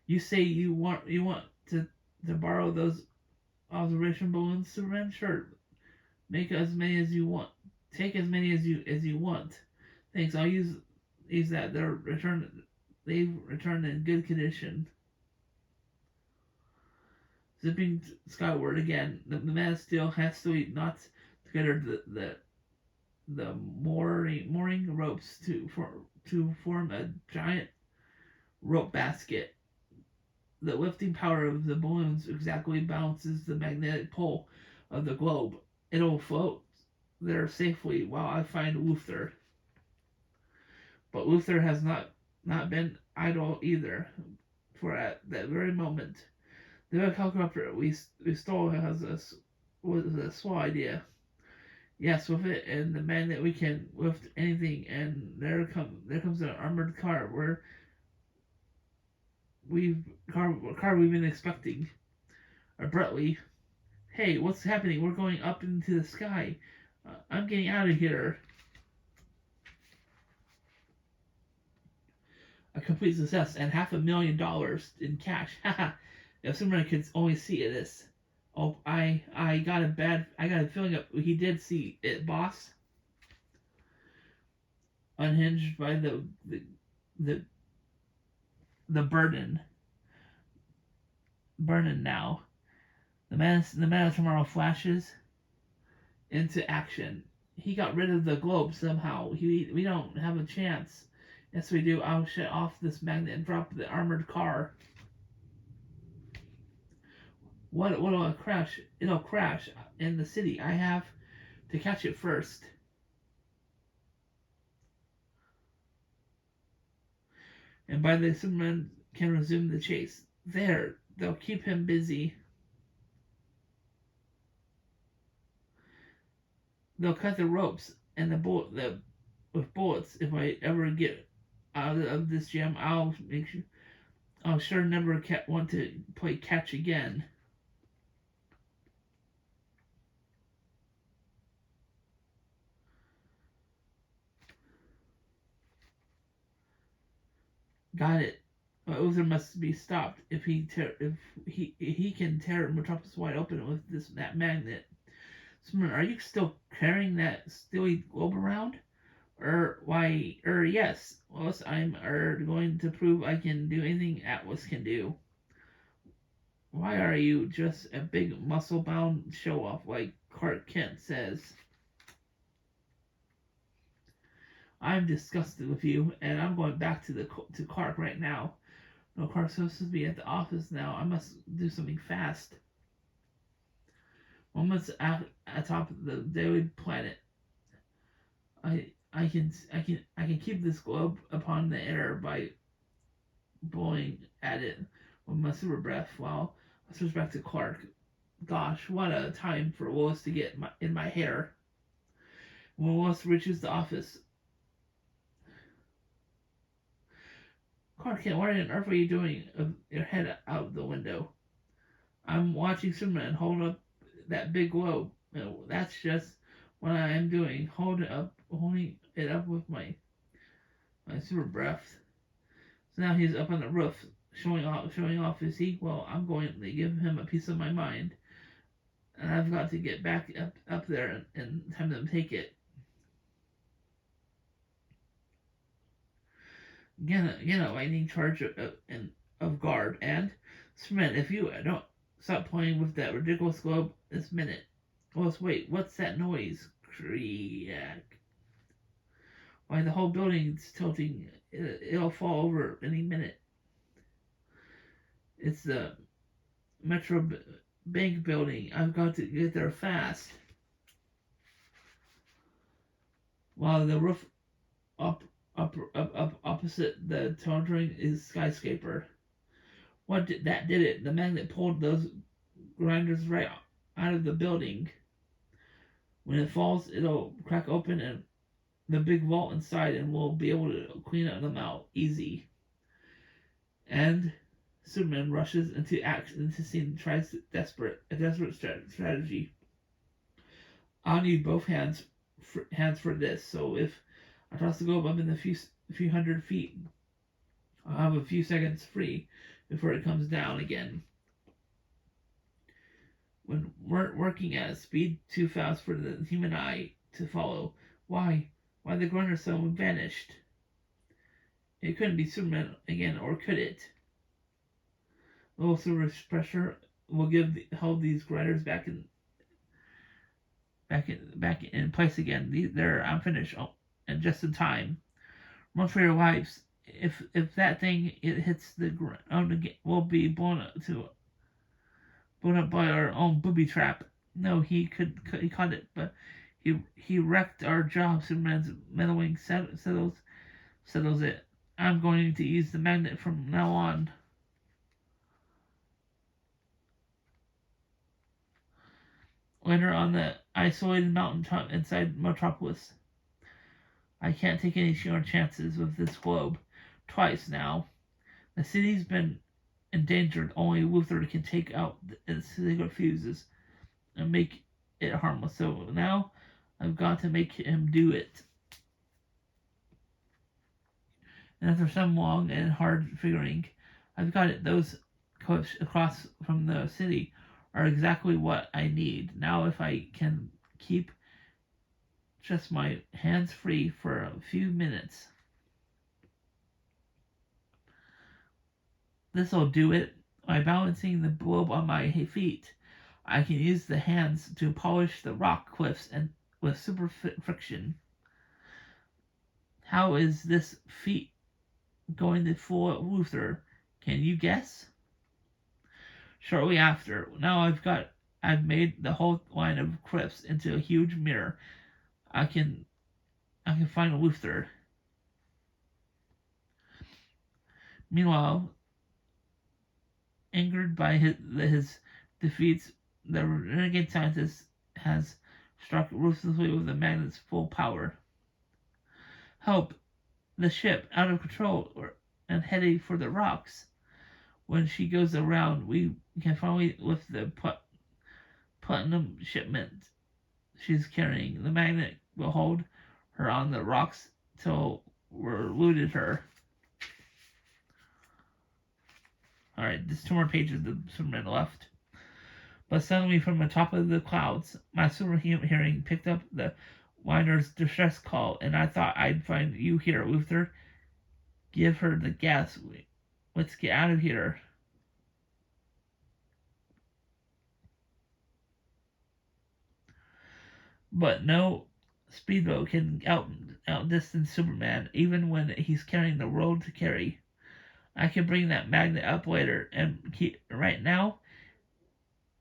Speaker 1: You say you want to borrow those observation balloons, Superman? Sure. Make as many as you want. Take as many as you want. Thanks. I'll use that. They've returned in good condition. Zipping skyward again, the Man of Steel has to knot together the mooring ropes to form a giant rope basket. The lifting power of the balloons exactly balances the magnetic pull of the globe. It'll float there safely while I find Luther. But Luther has not been idle either, for at that very moment, the helicopter we stole was a swell idea. Yes, with it and the magnet we can lift anything, and there comes an armored car we've been expecting. Abruptly, hey, what's happening? We're going up into the sky. I'm getting out of here. A complete success and $500,000 in cash. Haha. If someone could only see this. Oh, I got a feeling that he did see it, boss. Unhinged by the the burden now. The man of tomorrow flashes into action. He got rid of the globe somehow. We don't have a chance. Yes, we do. I'll shut off this magnet and drop the armored car. What'll crash? It'll crash in the city. I have to catch it first. And by the Superman can resume the chase. There, they'll keep him busy. They'll cut the ropes and with bullets. If I ever get out of this jam, I'll sure never want to play catch again. Got it. But Uther must be stopped if he can tear Metropolis wide open with that magnet. Superman, are you still carrying that steely globe around? Yes. Well, I'm going to prove I can do anything Atlas can do. Why are you just a big muscle-bound show-off like Clark Kent says? I'm disgusted with you, and I'm going back to Clark right now. No, Clark's supposed to be at the office now. I must do something fast. Moments atop the daily planet. I can keep this globe upon the air by blowing at it with my super breath while I switch back to Clark. Gosh, what a time for Willis to get in my hair. When Willis reaches the office, Clark Kent, what on earth are you doing with your head out the window? I'm watching Superman hold up that big globe. No, that's just what I am doing. Holding it up with my super breath. So now he's up on the roof, showing off his heat. Well, I'm going to give him a piece of my mind, and I've got to get back up there in time to take it. Get a lightning charge of guard, and Superman, if you don't stop playing with that ridiculous globe this minute. Well, wait, what's that noise? Creak. Why, the whole building's tilting. It'll fall over any minute. It's the Metro Bank building. I've got to get there fast. While the roof up opposite the towering is skyscraper. Did it? The magnet pulled those grinders right out of the building. When it falls, it'll crack open and the big vault inside, and we'll be able to clean them out easy. And Superman rushes into action into scene, tries a desperate strategy. I'll need both hands for this. So if I toss the globe up in the few hundred feet, I'll have a few seconds free before it comes down again. When we're working at a speed too fast for the human eye to follow, why the grunder stone vanished? It couldn't be Superman again, or could it? A little super pressure will hold these grinders back in place again. I'm finished, and just in time. Run for your lives! If that thing hits the ground again, we'll be blown up by our own booby trap. No, he caught it, but he wrecked our job. Superman's meddling settles it. I'm going to use the magnet from now on. Later on the isolated mountaintop inside Metropolis. I can't take any more chances with this globe. Twice now. The city's been endangered. Only Luthor can take out its secret fuses and make it harmless. So now I've got to make him do it. And after some long and hard figuring, I've got it. Those cliffs across from the city are exactly what I need. Now if I can keep just my hands free for a few minutes, this'll do it. By balancing the globe on my feet, I can use the hands to polish the rock cliffs and with super friction. How is this feat going to fool Luthor? Can you guess? Shortly after, now I've made the whole line of cliffs into a huge mirror. I can find Luthor. Meanwhile, angered by his defeats, the renegade scientist has struck ruthlessly with the magnet's full power. Help! The ship, out of control and heading for the rocks. When she goes around, we can finally lift the platinum shipment she's carrying. The magnet will hold her on the rocks till we're eluded her. Alright, there's 2 more pages of Superman left. But suddenly from the top of the clouds, my super hearing picked up the liner's distress call, and I thought I'd find you here, Luthor. Give her the gas. Let's get out of here. But no speedboat can outdistance Superman, even when he's carrying the world to carry. I can bring that magnet up later, and right now,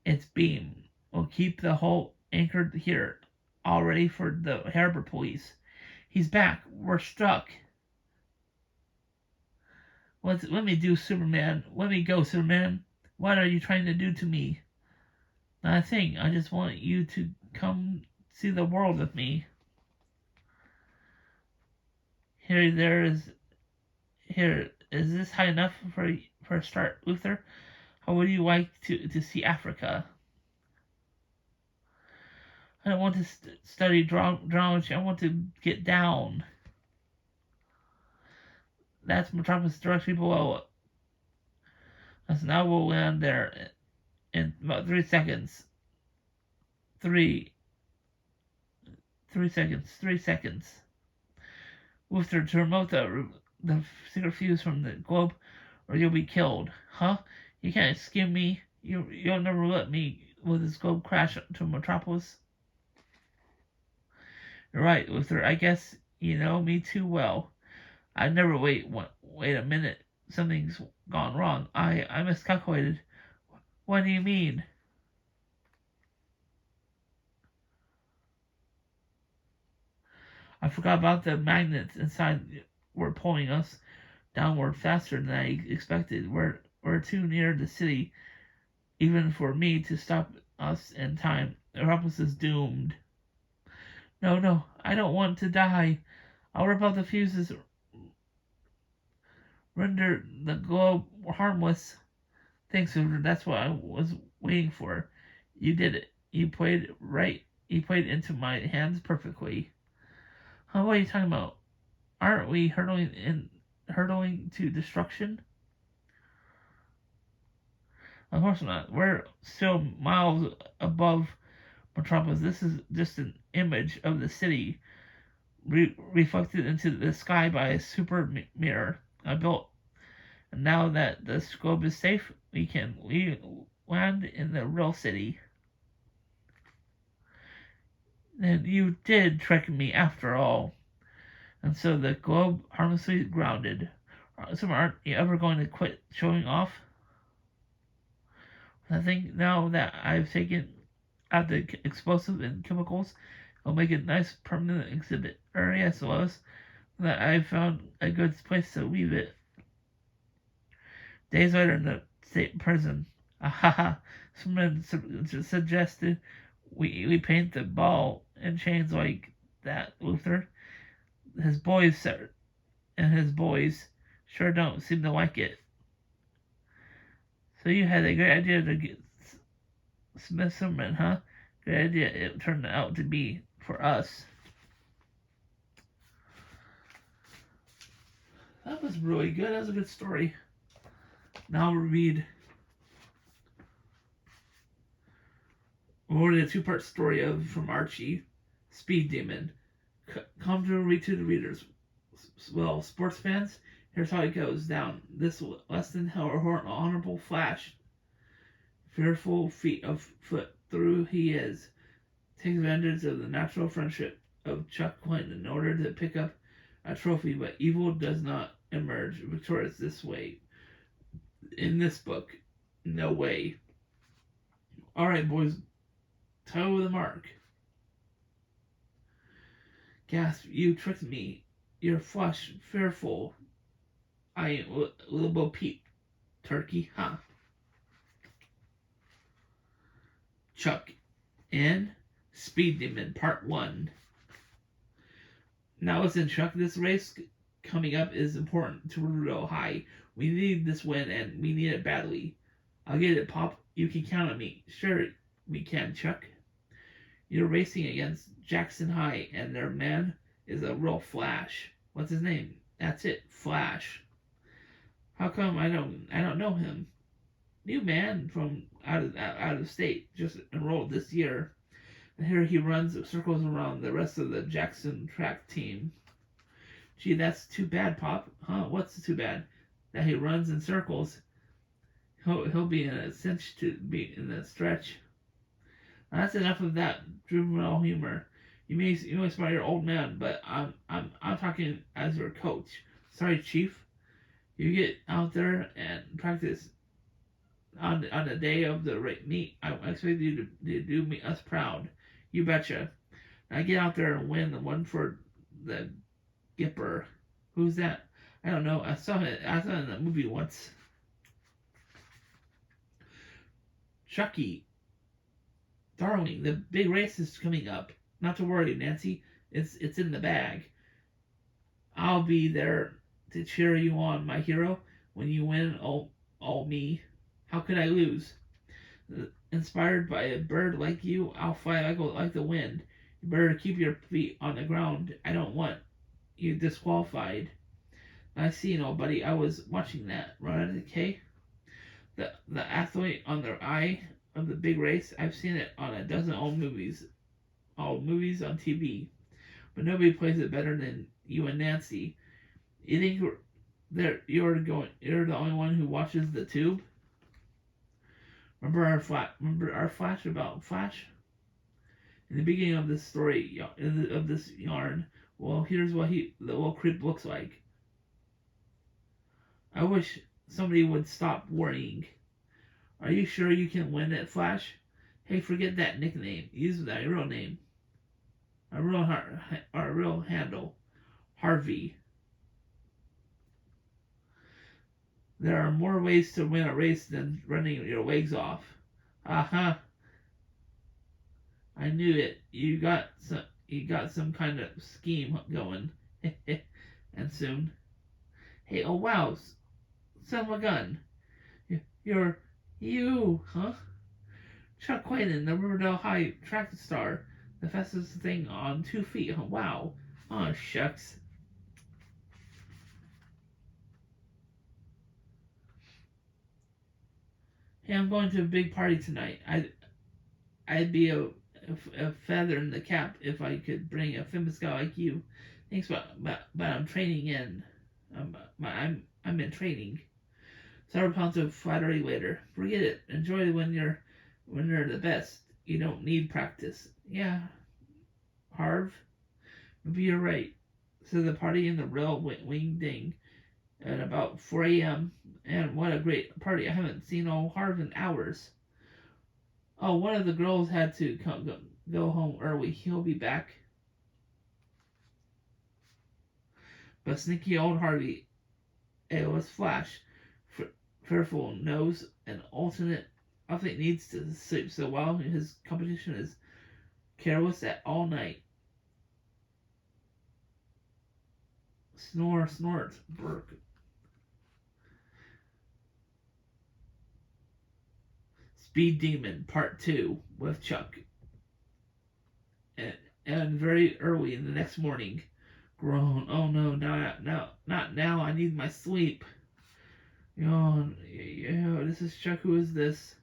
Speaker 1: its beam will keep the hull anchored here, all ready for the harbor police. He's back. We're stuck. Let me do, Superman. Let me go, Superman. What are you trying to do to me? Not a thing. I just want you to come see the world with me. Here, there is. Here, is this high enough for a start, Luther? How would you like to see Africa? I don't want to study drawing. I want to get down. That's Metropolis directly below. So now we'll land there in about 3 seconds. 3 seconds. 3 seconds. Luther, to remote the secret fuse from the globe, or you'll be killed. Huh? You can't skim me. You'll never let me with this globe crash to Metropolis. You're right, Luther. I guess you know me too well. I'd never wait a minute. Something's gone wrong. I miscalculated. What do you mean? I forgot about the magnets inside were pulling us downward faster than I expected. We're too near the city, even for me to stop us in time. Metropolis is doomed. No, I don't want to die. I'll rip out the fuses, render the globe harmless. Thanks, Hoover. That's what I was waiting for. You did it. You played right. You played into my hands perfectly. Huh, what are you talking about? Aren't we hurtling to destruction? Of course not. We're still miles above Metropolis. This is just an image of the city reflected into the sky by a super mirror I built. And now that the globe is safe, we land in the real city. Then you did trick me after all. And so the globe harmlessly grounded. So aren't you ever going to quit showing off? I think now that I've taken out the explosive and chemicals, it'll make a nice permanent exhibit. Yes, Lois, that I've found a good place to leave it. Days later in the state prison. Ahaha, someone suggested we paint the ball and chains like that, Luther. His boys sure don't seem to like it. So you had a great idea to get Smithsonian, huh? Good idea it turned out to be for us. That was really good. That was a good story. Now we'll read a two-part story from Archie, Speed Demon. Come to read to the readers. Well, sports fans, here's how it goes down. This less than honorable Flash, fearful feet of foot through he is, takes advantage of the natural friendship of Chuck Clinton in order to pick up a trophy, but evil does not emerge victorious this way. In this book, no way. All right, boys, toe the mark. Gasp! You tricked me. You're flush, fearful. I ain't little Bo Peep, turkey, huh? Chuck and Speed Demon Part 1. Now listen, Chuck, this race coming up is important to Rudolph High. We need this win, and we need it badly. I'll get it, Pop. You can count on me. Sure, we can, Chuck. You're racing against Jackson High, and their man is a real Flash. What's his name? That's it, Flash. How come I don't know him? New man from out of state, just enrolled this year. And here he runs circles around the rest of the Jackson track team. Gee, that's too bad, Pop. Huh? What's too bad? That he runs in circles. He'll be in a cinch to be in the stretch. Now, that's enough of that juvenile humor. You may smile your old man, but I'm talking as your coach. Sorry, Chief. You get out there and practice on the day of the meet. I expect you to do us proud. You betcha. Now get out there and win the one for the Gipper. Who's that? I don't know. I saw it in a movie once. Chucky, darling, the big race is coming up. Not to worry, Nancy. It's in the bag. I'll be there to cheer you on, my hero. When you win, oh me. How could I lose? Inspired by a bird like you, I'll fly like the wind. You better keep your feet on the ground. I don't want you disqualified. I see, buddy. I was watching that. Right, okay? The athlete on the eye of the big race. I've seen it on a dozen old movies on TV. But nobody plays it better than you and Nancy. You think you're the only one who watches the tube? Remember our Flash about Flash? In the beginning of this story of this yarn, well, here's what the little creep looks like. I wish somebody would stop worrying. Are you sure you can win at Flash? Hey, forget that nickname. Use that real name. Our real handle. Harvey. There are more ways to win a race than running your legs off. Uh-huh. I knew it. You got some kind of scheme going. And soon. Hey, oh wow. Son of a gun. You're you, huh? Chuck Quaiden, the Riverdale High track star. The fastest thing on 2 feet. Huh? Wow. Oh, shucks. Hey, I'm going to a big party tonight. I'd be a feather in the cap if I could bring a famous guy like you. Thanks, but I'm training in. I'm in training. Several pounds of flattery later. Forget it. Enjoy when you're the best. You don't need practice. Yeah, Harv. Maybe you're right. So the party in the real wing ding at about 4 a.m. And what a great party! I haven't seen old Harv in hours. Oh, one of the girls had to go home early. He'll be back. But sneaky old Harvey, it was Flash. Fearful knows an alternate athlete needs to sleep so while his competition is careless at all night. Snort, Burke. Speed Demon Part 2 with Chuck. And very early in the next morning, groan. Oh no, not now. I need my sleep. This is Chuck. Who is this?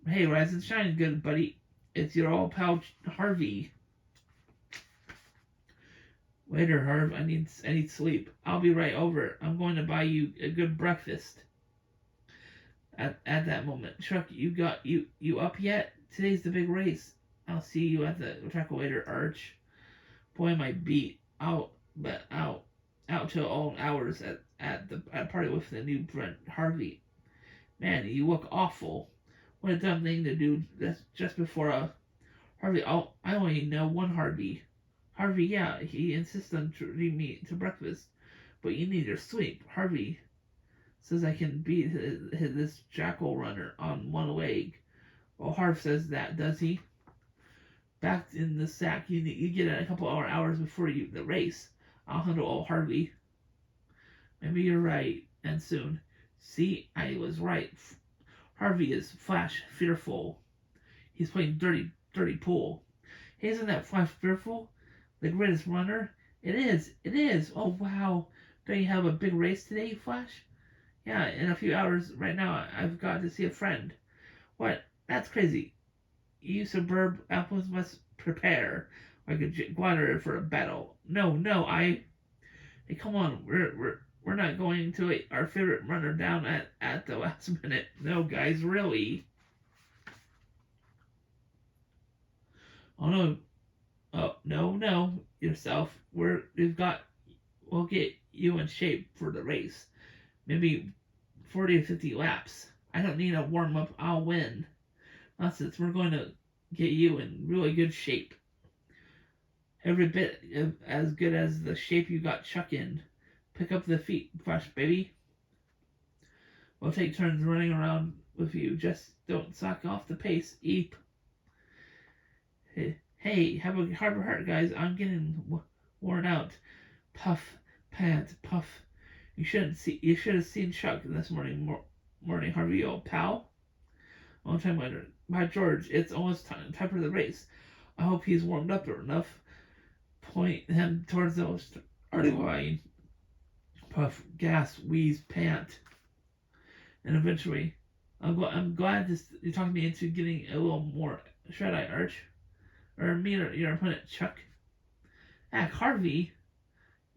Speaker 1: Hey, rise and shine, good buddy. It's your old pal Harvey. Later, Harv. I need sleep. I'll be right over. I'm going to buy you a good breakfast. At that moment, Chuck, you up yet? Today's the big race. I'll see you at the track later, Arch. Boy, my beat out till all hours at party with the new friend Harvey. Man, you look awful. What a dumb thing to do just before a Harvey. I only know one Harvey. Harvey, yeah, he insists on treating me to breakfast, but you need your sleep. Harvey says I can beat this jackal runner on one leg. Well, Harv says that, does he? Back in the sack, you get it a couple hours before the race. I'll handle old Harvey. Maybe you're right, and soon. See, I was right. Harvey is Flash fearful. He's playing dirty pool. Hey, isn't that Flash fearful? The greatest runner? It is. Oh, wow. Don't you have a big race today, Flash? Yeah, in a few hours right now, I've got to see a friend. What? That's crazy. You suburb apples must prepare like a gladiator for a battle. No, Hey, come on. We're not going to let our favorite runner down at the last minute. No, guys, really. Oh no. Oh no, yourself. We'll get you in shape for the race. Maybe 40 or 50 laps. I don't need a warm up. I'll win. Nonsense. We're going to get you in really good shape. Every bit as good as the shape you got Chuck in. Pick up the feet, Flash baby. We'll take turns running around with you. Just don't slack off the pace, Eep. Hey, have a heart, guys. I'm getting worn out. Puff, pant, puff. You should have seen Chuck this morning, Harvey, old pal. Long time later. By George, it's almost time for the race. I hope he's warmed up enough. Point him towards the starting line. Puff, gas, wheeze, pant. And eventually, I'm glad you talked me into getting a little more shred-eye, Arch. Or me or your opponent, Chuck. Heck, Harvey,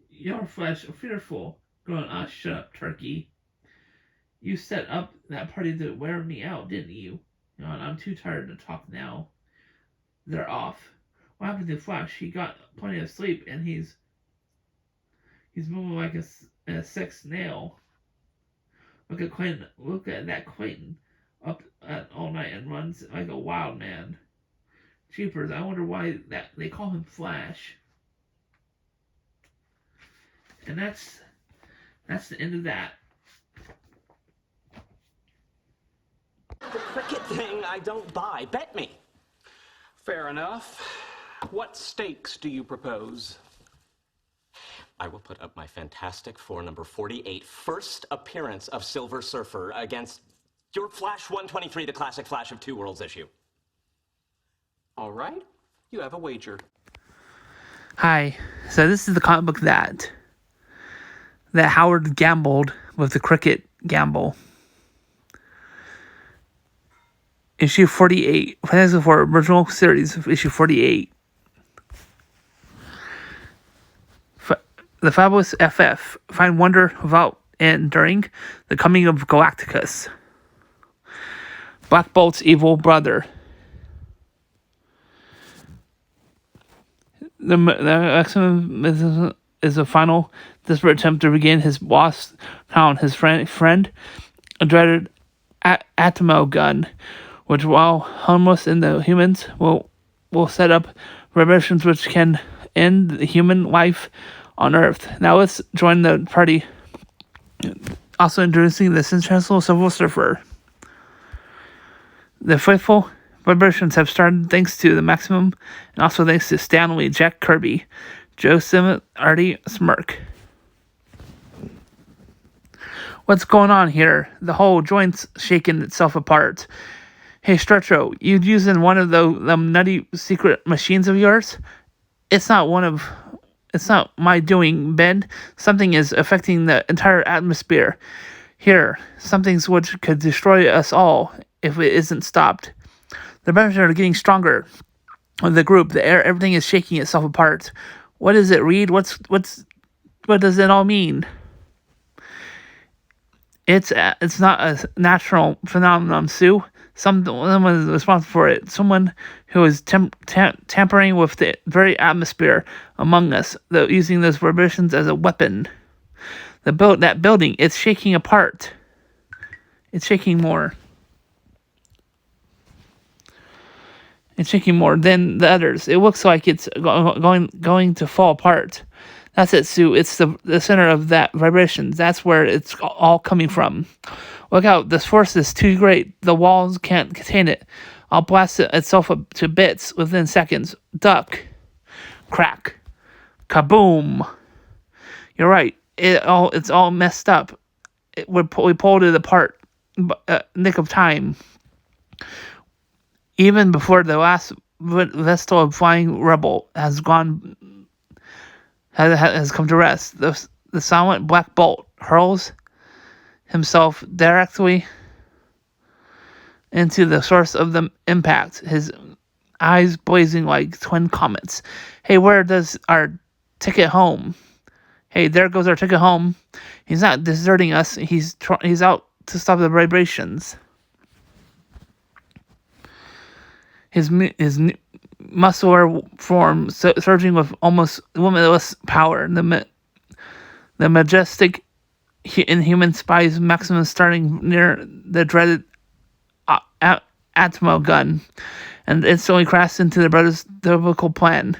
Speaker 1: your flesh fearful. Going, shut up, turkey. You set up that party to wear me out, didn't you? I'm too tired to talk now. They're off. What happened to Flash? He got plenty of sleep, and he's moving like a sex snail. Look at that Clayton up all night and runs like a wild man. Jeepers, I wonder why they call him Flash. And that's the end of that.
Speaker 2: The cricket thing I don't buy. Bet me.
Speaker 3: Fair enough. What stakes do you propose?
Speaker 2: I will put up my Fantastic Four number 48 first appearance of Silver Surfer against your Flash 123, the classic Flash of Two Worlds issue.
Speaker 3: All right. You have a wager.
Speaker 1: Hi. So this is the comic book that Howard gambled with the cricket gamble. Issue 48. Fantastic Four original series, issue 48. The Fabulous FF find wonder without and during the coming of Galacticus. Black Bolt's evil brother. The X-Men is a final desperate attempt to regain his lost crown. His friend, a dreaded Atomo gun, which, while harmless in the humans, will set up revolutions which can end the human life on Earth. Now let's join the party. Also introducing the sensational Silver Surfer. The faithful vibrations have started thanks to the Maximum, and also thanks to Stanley, Jack Kirby, Joe Simmons, Artie Smirk. What's going on here? The whole joint's shaking itself apart. Hey, Stretcho, you using one of those nutty secret machines of yours? It's not my doing, Ben. Something is affecting the entire atmosphere. Here, something's which could destroy us all if it isn't stopped. The vibrations are getting stronger. The group, the air, everything is shaking itself apart. What is it, Reed? What does it all mean? It's not a natural phenomenon, Sue. Someone is responsible for it. Someone who is tampering with the very atmosphere among us, using those vibrations as a weapon. That building, it's shaking apart. It's shaking more. It's shaking more than the others. It looks like it's going to fall apart. That's it, Sue. It's the center of that vibration. That's where it's all coming from. Look out. This force is too great. The walls can't contain it. I'll blast itself up to bits within seconds. Duck. Crack. Kaboom. You're right. It's all messed up. We pulled it apart. Nick of time. Even before the last vestal of flying rebel has come to rest, the silent Black Bolt hurls himself directly into the source of the impact, his eyes blazing like twin comets. Hey, where does our ticket home? Hey, there goes our ticket home. He's not deserting us. He's out to stop the vibrations. His muscular form surging with almost limitless power. The majestic inhuman spies Maximum starting near the dreaded Atomo gun, and instantly crashed into the brothers' biblical plan.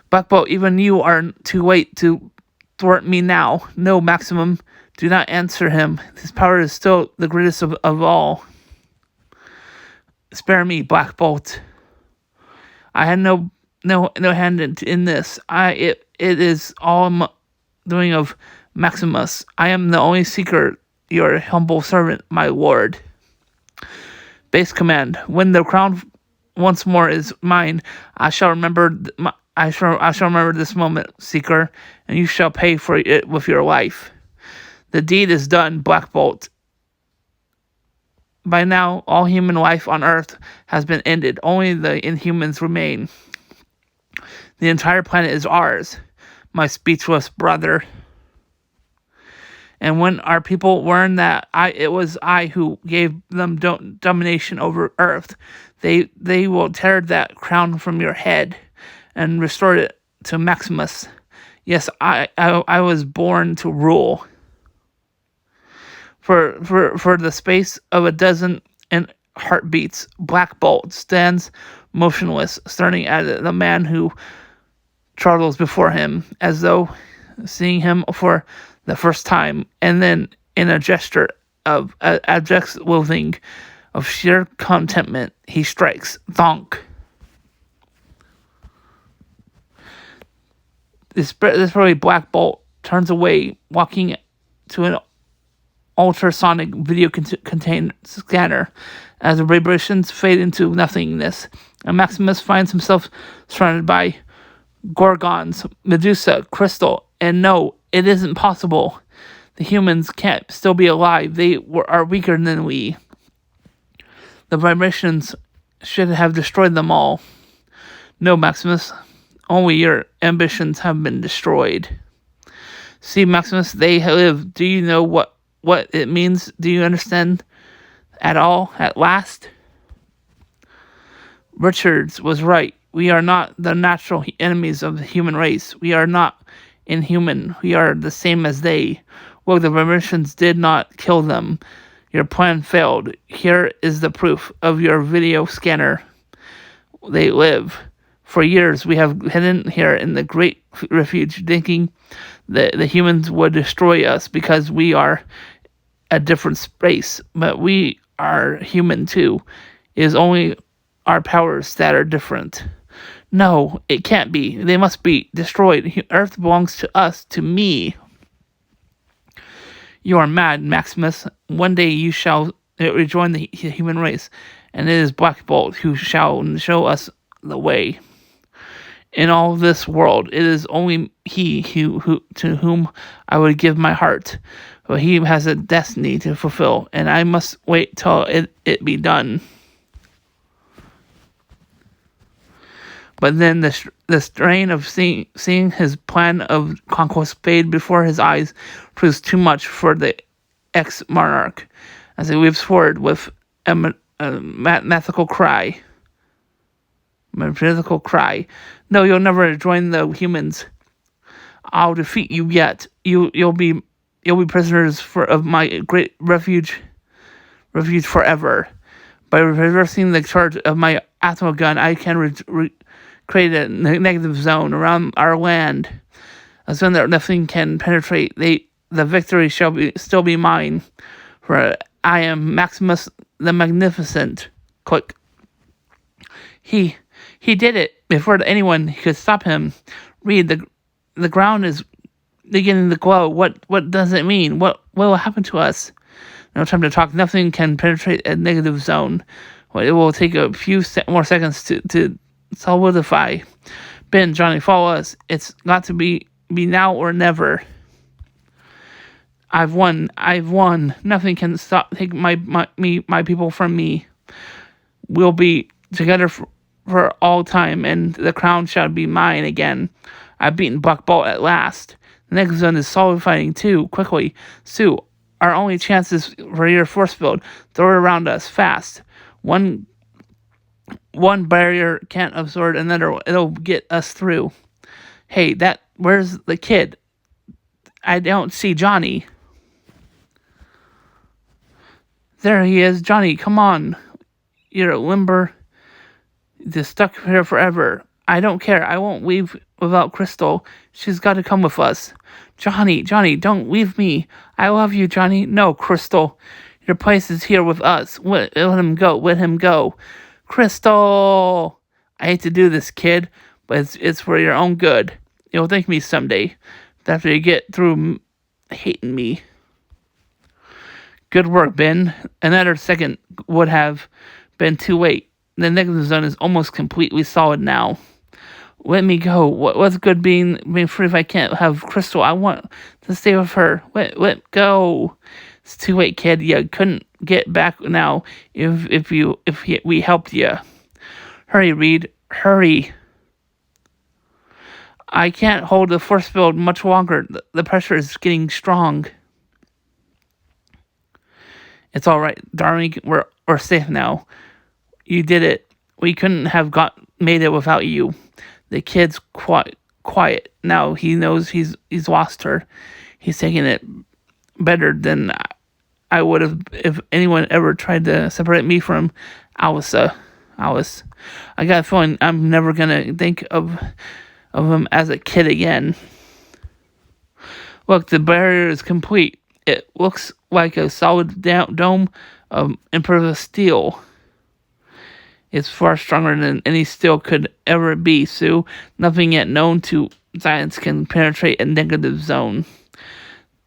Speaker 1: Black Bolt, even you are too late to thwart me now. No, Maximum, do not answer him. His power is still the greatest of all. Spare me, Black Bolt. I had no hand in this. It is all doing of Maximus. I am the only seeker, your humble servant, my lord. Base command: when the crown once more is mine, I shall remember. I shall remember this moment, Seeker, and you shall pay for it with your life. The deed is done, Black Bolt. By now, all human life on Earth has been ended. Only the Inhumans remain. The entire planet is ours, my speechless brother. And when our people learn that it was I who gave them domination over Earth, they will tear that crown from your head and restore it to Maximus. Yes, I was born to rule. For the space of a dozen and heartbeats, Black Bolt stands motionless, staring at the man who chartles before him, as though seeing him for the first time, and then in a gesture of abject loathing, of sheer contentment, he strikes. Thonk. This probably Black Bolt turns away, walking to an ultrasonic video contained scanner as the vibrations fade into nothingness, and Maximus finds himself surrounded by Gorgons, Medusa, Crystal, and no, it isn't possible. The humans can't still be alive. They are weaker than we. The vibrations should have destroyed them all. No, Maximus, only your ambitions have been destroyed. See, Maximus, they live. Do you know what it means? Do you understand at all, at last? Richards was right. We are not the natural enemies of the human race. We are not inhuman. We are the same as they. Well, the vibrations did not kill them. Your plan failed. Here is the proof of your video scanner. They live. For years, we have hidden here in the great refuge, thinking that the humans would destroy us because we are a different space. But we are human too. It is only our powers that are different. No, it can't be. They must be destroyed. Earth belongs to us, to me. You are mad, Maximus. One day you shall rejoin the human race, and it is Black Bolt who shall show us the way. In all this world, it is only he who to whom I would give my heart. But he has a destiny to fulfill, and I must wait till it be done. But then the strain of seeing his plan of conquest fade before his eyes proves too much for the ex-monarch, as he weaves forward with a mathematical cry. Metaphysical cry. No, you'll never join the humans. I'll defeat you yet. You'll be prisoners of my great refuge forever. By reversing the charge of my atomic gun, I can create a negative zone around our land, a zone that nothing can penetrate. The victory shall still be mine, for I am Maximus the Magnificent. Click. He did it before anyone could stop him. Read, the ground is beginning to glow. What does it mean? What will happen to us? No time to talk. Nothing can penetrate a negative zone. It will take a few more seconds to solidify. Ben, Johnny, follow us. It's got to be now or never. I've won. Nothing can take my people from me. We'll be together for all time, and the crown shall be mine again. I've beaten Black Bolt at last. The next zone is solidifying too. Quickly, Sue. Our only chance is for your force field. Throw it around us fast. One barrier can't absorb another. It'll get us through. Hey, where's the kid? I don't see Johnny. There he is. Johnny, come on. You're limber. Just stuck here forever. I don't care. I won't leave without Crystal. She's got to come with us. Johnny, don't leave me. I love you, Johnny. No, Crystal. Your place is here with us. Let him go. Let him go. Crystal! I hate to do this, kid, but it's for your own good. You'll thank me someday, after you get through hating me. Good work, Ben. Another second would have been too late. The negative zone is almost completely solid now. Let me go. What's good being free if I can't have Crystal? I want to stay with her. Let go. It's too late, kid. You couldn't get back now if we helped you. Hurry, Reed. Hurry. I can't hold the force field much longer. The pressure is getting strong. It's all right, darling. We're safe now. You did it. We couldn't have made it without you. The kid's quiet now. He knows he's lost her. He's taking it better than I would have if anyone ever tried to separate me from Alice. I got a feeling I'm never gonna think of him as a kid again. Look, the barrier is complete. It looks like a solid dome of impervious steel. It's far stronger than any steel could ever be, Sue. Nothing yet known to science can penetrate a negative zone.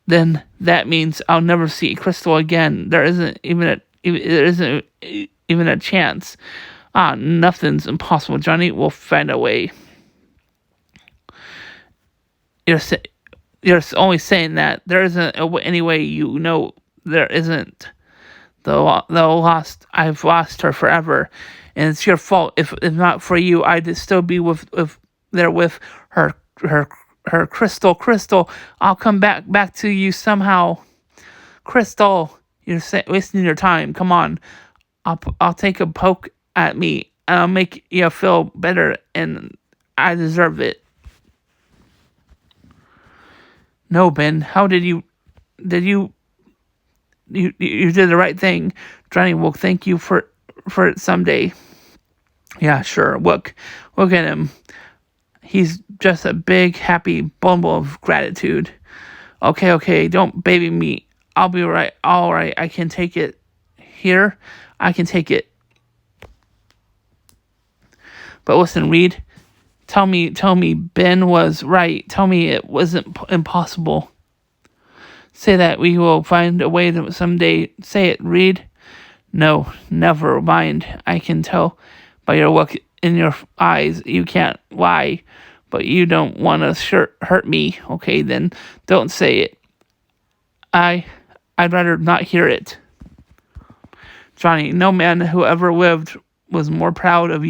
Speaker 1: Then that means I'll never see Crystal again. There isn't even a chance. Nothing's impossible, Johnny. We'll find a way. You're only saying that. There isn't any way. You know there isn't. I've lost her forever, and it's your fault. If not for you, I'd still be with her. Crystal. I'll come back to you somehow. Crystal, you're wasting your time. Come on, I'll take a poke at me, and I'll make you feel better, and I deserve it. No, Ben. How did you? You did the right thing. Johnny will thank you for it someday. Yeah, sure. Look at him. He's just a big, happy bundle of gratitude. Okay, don't baby me. I'll be right. All right, I can take it. Here, I can take it. But listen, Reed. Tell me, Ben was right. Tell me it wasn't impossible. Say that we will find a way to someday. Say it, Reed. No, never mind. I can tell by your look in your eyes you can't lie, but you don't want to hurt me. Okay, then don't say it. I'd rather not hear it. Johnny, no man who ever lived was more proud of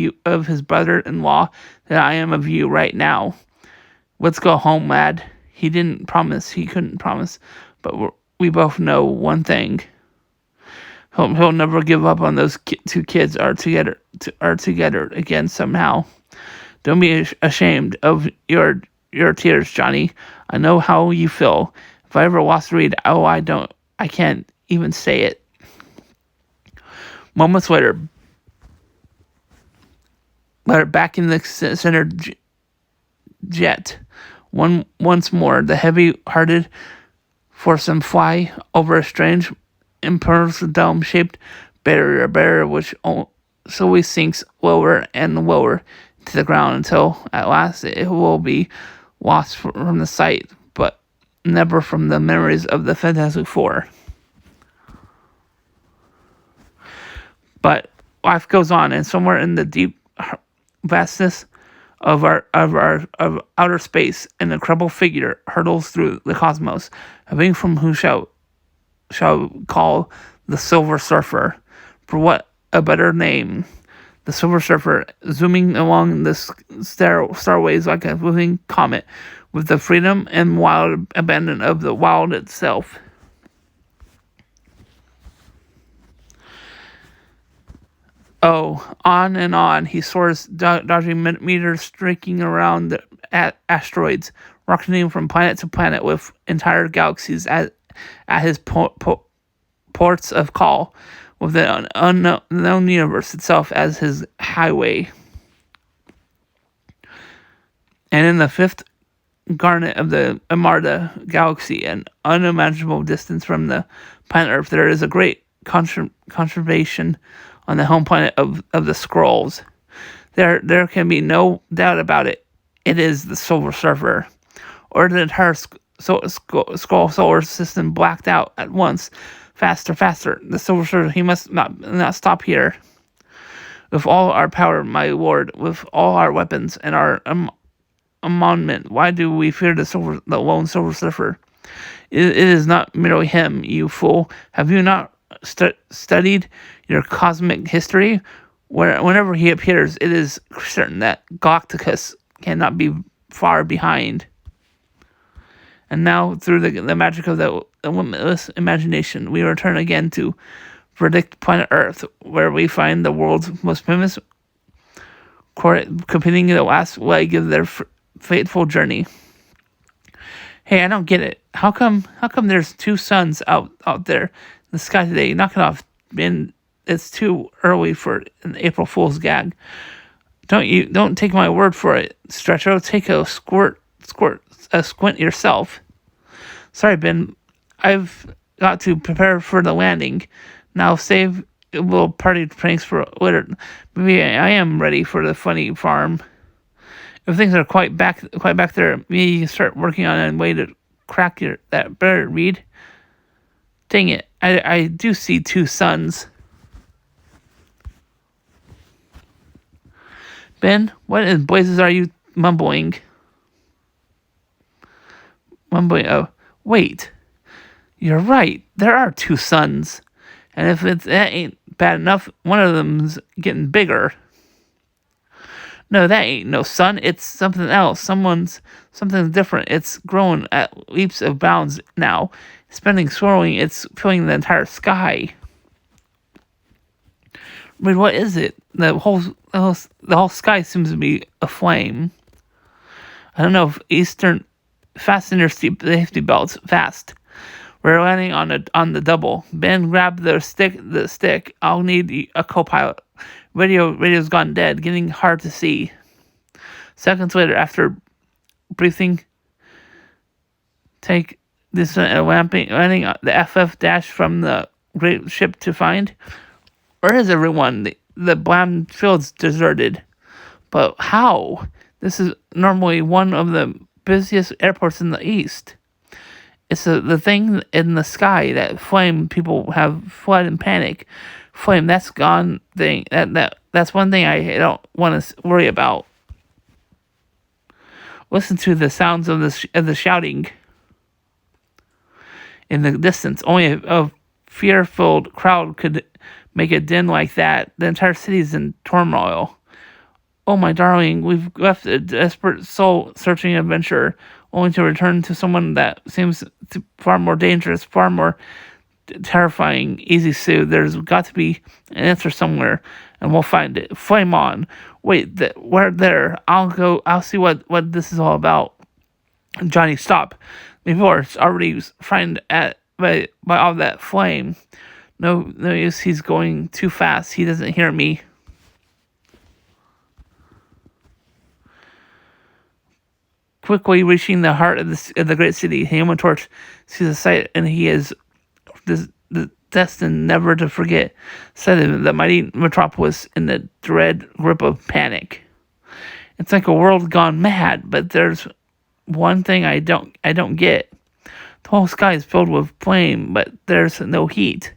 Speaker 1: his brother-in-law than I am of you right now. Let's go home, lad. He couldn't promise, but we both know one thing. He'll never give up on those two kids are together again somehow. Don't be ashamed of your tears, Johnny. I know how you feel. If I ever lost Reed, I can't even say it. Moments later, back in the center jet, once more, the heavy-hearted foursome fly over a strange, impenetrable dome-shaped barrier which slowly sinks lower and lower to the ground until, at last, it will be lost from the sight, but never from the memories of the Fantastic Four. But life goes on, and somewhere in the deep vastness of outer space, an incredible figure hurtles through the cosmos, a being from who shall call the Silver Surfer. For what a better name! The Silver Surfer, zooming along the starways like a moving comet, with the freedom and wild abandon of the wild itself. Oh, on and on he soars, dodging meters, streaking around the asteroids, rocketing from planet to planet with entire galaxies at his ports of call, with the unknown universe itself as his highway. And in the fifth garnet of the Amarda galaxy, an unimaginable distance from the planet Earth, there is a great conservation on the home planet of the Skrulls. There can be no doubt about it. It is the Silver Surfer. Or the entire Skrull solar system blacked out at once. Faster, faster. The Silver Surfer, he must not stop here. With all our power, my lord, with all our weapons and our armament, why do we fear the lone Silver Surfer? It is not merely him, you fool. Have you not studied your cosmic history? Whenever he appears, it is certain that Galacticus cannot be far behind. And now, through the magic of the limitless imagination, we return again to verdict planet Earth, where we find the world's most famous completing the last leg of their fateful journey. Hey, I don't get it. How come there's two suns out there in the sky today? Knock it off, Ben. It's too early for an April Fool's gag. Don't take my word for it, Stretcho. Take a squint yourself. Sorry, Ben. I've got to prepare for the landing. Now save a little party pranks for later. Maybe I am ready for the funny farm. If things are quite back there, maybe you can start working on a way to crack that better read. Dang it, I do see two suns. Ben, what in blazes are you mumbling? Oh, wait. You're right. There are two suns. And if that ain't bad enough, one of them's getting bigger. No, that ain't no sun. It's something else. Something different. It's growing at leaps of bounds now. Spending swirling, it's filling the entire sky. But what is it? The whole sky seems to be aflame. I don't know if fasten your safety belts fast. We're landing on the double. Ben, grab the stick. I'll need a co-pilot. Radio's gone dead. Getting hard to see. Seconds later, after briefing, take this landing the FF dash from the great ship to find. Where is everyone? The bland field's deserted. But how? This is normally one of the busiest airports in the East. It's the thing in the sky that flame people have fled in panic. Flame, that's gone thing. That's one thing I don't want to worry about. Listen to the sounds of the shouting in the distance. Only a fear-filled crowd could make a din like that. The entire city is in turmoil. Oh, my darling, we've left a desperate soul-searching adventurer, only to return to someone that seems far more dangerous, far more terrifying. Easy, Sue. There's got to be an answer somewhere, and we'll find it. Flame on. Wait, we're there. I'll see what this is all about. Johnny, stop. Before it's already frightened by all that flame. No use. He's going too fast. He doesn't hear me. Quickly reaching the heart of the great city, Human Torch sees a sight, and he is destined never to forget. Sight of the mighty metropolis in the dread grip of panic. It's like a world gone mad, but there's one thing I don't get. The whole sky is filled with flame, but there's no heat.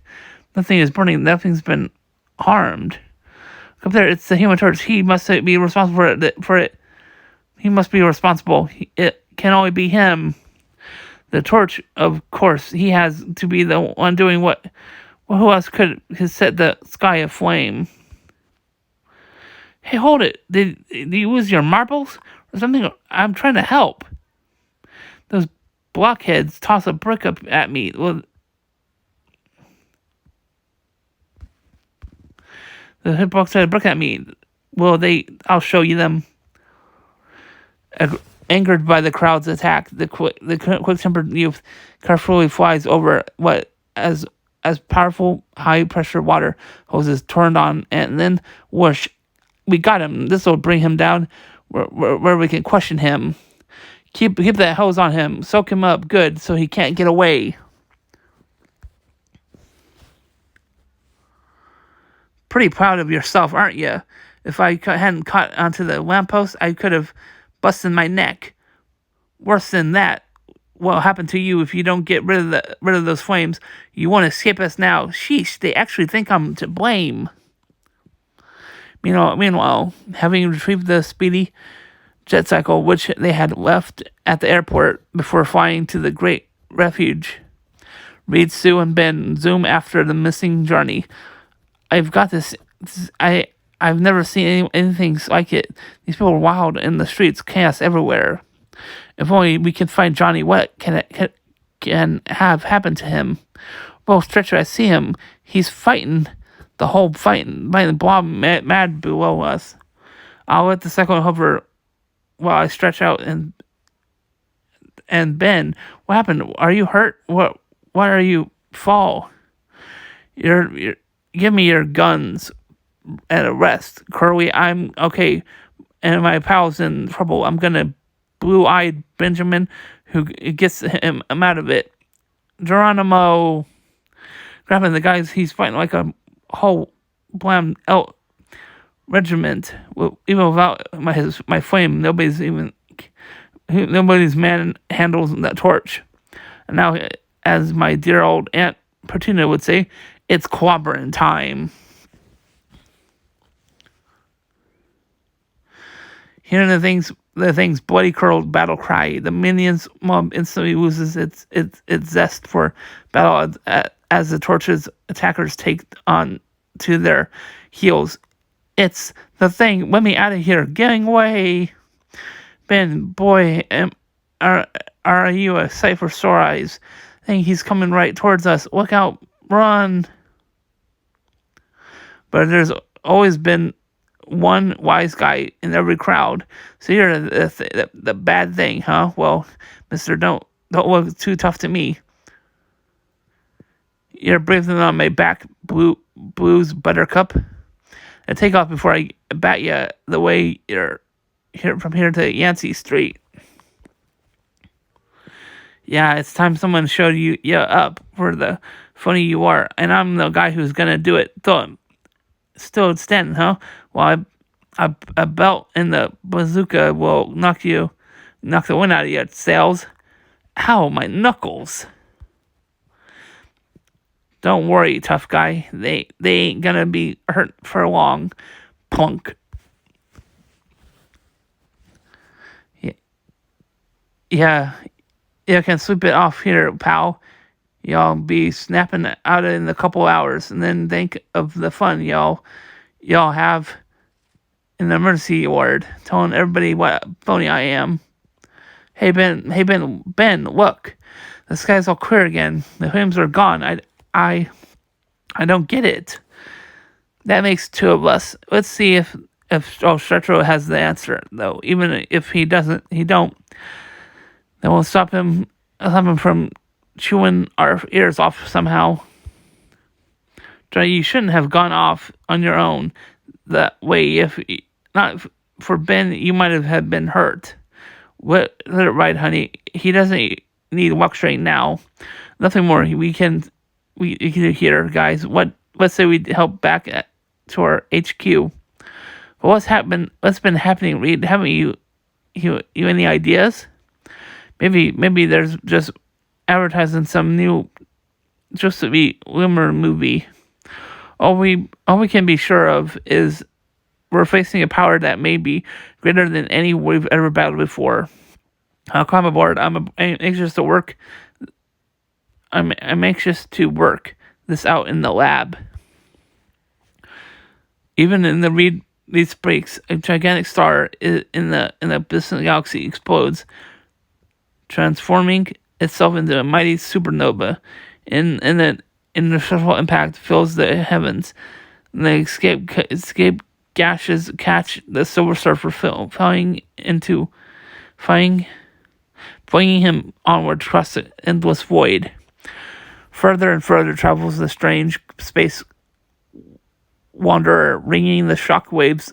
Speaker 1: Nothing is burning. Nothing's been harmed. Up there, it's the Human Torch. He must be responsible for it. He must be responsible. It can only be him. The torch, of course. He has to be the one doing what? Well, who else could set the sky aflame? Hey, hold it. Did you lose your marbles or something? I'm trying to help. Those blockheads toss a brick up at me. Well, the hitbox said a brick at me. Well, I'll show you them. Angered by the crowd's attack, the quick-tempered youth carefully flies over what as powerful high-pressure water hoses turned on, and then whoosh, we got him. This will bring him down. where we can question him. Keep that hose on him. Soak him up good so he can't get away. Pretty proud of yourself, aren't you? If I hadn't caught onto the lamppost, I could have busted my neck. Worse than that, what'll happen to you if you don't get rid of those flames? You won't escape us now. Sheesh, they actually think I'm to blame. Meanwhile, having retrieved the speedy jet cycle which they had left at the airport before flying to the Great Refuge, Reed, Sue, and Ben zoom after the missing Johnny. I've got this. I've never seen anything like it. These people are wild in the streets, chaos everywhere. If only we can find Johnny, what can have happened to him? Well, Stretcher, I see him. He's fighting by the blob mad below us. I'll let the cyclone hover while I stretch out and Ben, what happened? Are you hurt? What are you fall? You're give me your guns and a rest. Curly, I'm okay. And my pal's in trouble. I'm gonna blue-eyed Benjamin who gets him out of it. Geronimo grabbing the guys he's fighting like a whole blam regiment. Even without my flame, nobody's man handles that torch. And now, as my dear old Aunt Petunia would say, it's clobbering time. Hearing the thing's bloody curled battle cry, the minions mob instantly loses its zest for battle as the torch's attackers take on to their heels. It's the thing. Let me out of here. Getting away. Ben, boy, are you a sight for sore eyes? I think he's coming right towards us. Look out. Run. But there's always been one wise guy in every crowd. So you're the bad thing, huh? Well, mister, don't look too tough to me. You're breathing on my back, blues buttercup. And take off before I bat you the way you're here from here to Yancey Street. Yeah, it's time someone showed you up for the funny you are, and I'm the guy who's gonna do it. Still standing, huh? Well, a belt and the bazooka will knock the wind out of your sails. Ow, my knuckles. Don't worry, tough guy. They ain't gonna be hurt for long, punk. Yeah, you can sweep it off here, pal. Y'all be snapping out in a couple hours, and then think of the fun y'all have in the emergency ward, telling everybody what a phony I am. Hey Ben, look, the sky's all clear again. The flames are gone. I don't get it. That makes two of us. Let's see if Stretro has the answer though. Even if he doesn't, then we'll stop him from chewing our ears off somehow. You shouldn't have gone off on your own that way. If not for Ben, you might have been hurt. Let it ride, honey. He doesn't need luck right now. Nothing more. We can hear, guys. Let's say we help back to our HQ. But what's been happening, Reed? Haven't you any ideas? Maybe there's just advertising some new just to be rumor movie. All we can be sure of is we're facing a power that may be greater than any we've ever battled before. I'll climb aboard. I'm anxious to work. I'm anxious to work this out in the lab. Even in the Reed breaks, a gigantic star in the distant galaxy explodes, transforming itself into a mighty supernova. In the initial impact fills the heavens. And the escape gashes catch the Silver Surfer, flinging him onward across the endless void. Further and further travels the strange space wanderer, riding the shockwaves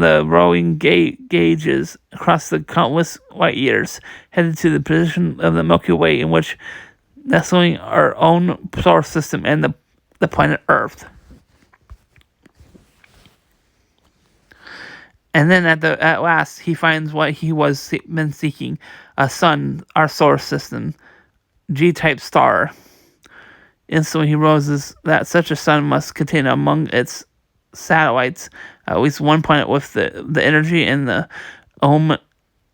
Speaker 1: the rowing gauges across the countless light years, headed to the position of the Milky Way, in which nestling our own solar system and the planet Earth. And then at last he finds what he was been seeking: a sun, our solar system, G-type star. Instantly he realizes that such a sun must contain among its satellites at least one planet with the energy and the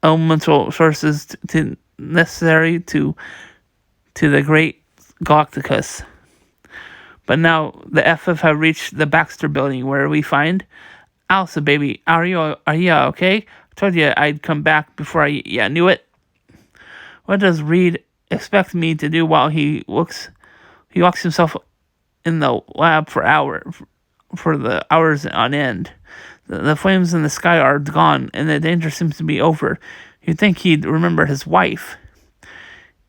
Speaker 1: elemental sources necessary to the great Galacticus. But now the FF have reached the Baxter building, where we find Alice, baby. Are you okay? I told you I'd come back before I knew it. What does Reed expect me to do while he locks himself in the lab for the hours on end? The flames in the sky are gone, and the danger seems to be over. You'd think he'd remember his wife.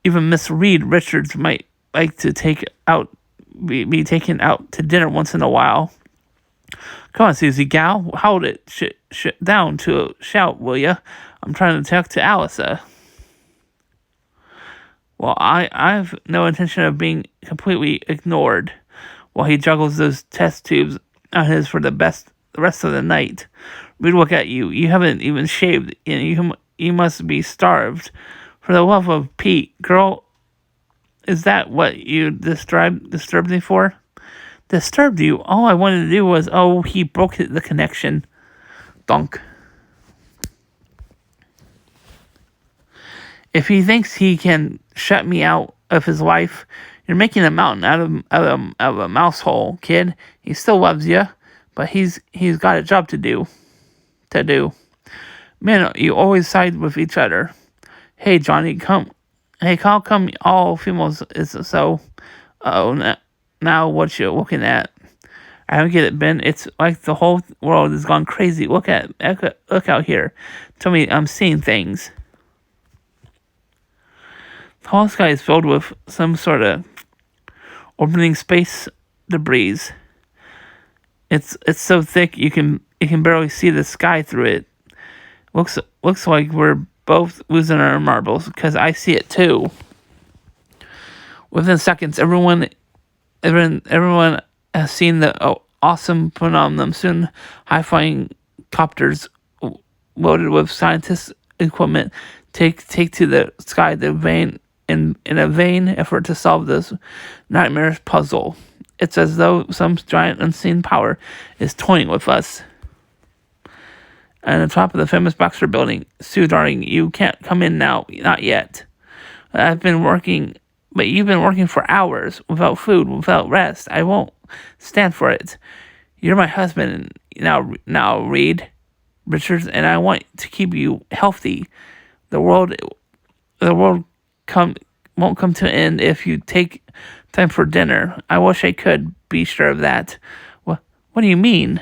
Speaker 1: Even Miss Reed Richards might like to be taken out to dinner once in a while. Come on, Susie gal, hold it down to a shout, will ya? I'm trying to talk to Alisa. Well, I've no intention of being completely ignored while he juggles those test tubes on his for the rest of the night. Reed, look at you. You haven't even shaved, and you must be starved. For the love of Pete, girl, is that what you disturbed me for? Disturbed you? All I wanted to do was, he broke the connection. Donk. If he thinks he can shut me out of his life, you're making a mountain out of a mouse hole, kid. He still loves you, but he's got a job to do. Man, you always side with each other. Hey, Johnny, come. Hey, how come all females is so? Now what you looking at? I don't get it, Ben. It's like the whole world has gone crazy. Look out here. Tell me I'm seeing things. The whole sky is filled with some sort of orbiting space debris. It's so thick you can barely see the sky through it. Looks like we're both losing our marbles, because I see it too. Within seconds, everyone has seen the awesome phenomenon. Soon, high-flying copters loaded with scientists' equipment take to the sky in a vain effort to solve this nightmarish puzzle. It's as though some giant unseen power is toying with us. And on top of the famous Baxter building, Sue, darling, you can't come in now. Not yet. I've been working, but you've been working for hours, without food, without rest. I won't stand for it. You're my husband now, Reed Richards, and I want to keep you healthy. The world won't come to an end if you take time for dinner. I wish I could be sure of that. What do you mean?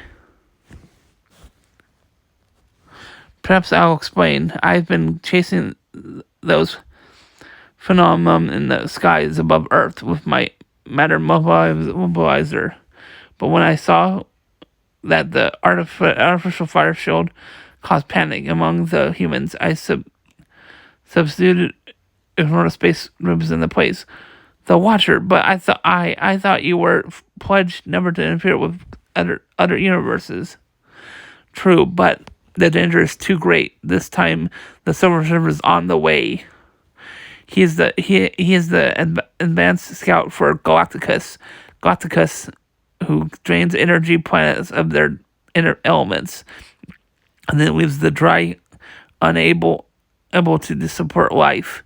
Speaker 1: Perhaps I'll explain. I've been chasing those phenomena in the skies above Earth with my matter mobilizer. But when I saw that the artificial fire shield caused panic among the humans, I substituted ignore space ribs in the place. The Watcher, but I thought you were pledged never to interfere with other universes. True, but the danger is too great. This time, the Silver Surfer is on the way. He is the advanced scout for Galacticus, who drains energy planets of their inner elements, and then leaves the dry, unable to support life.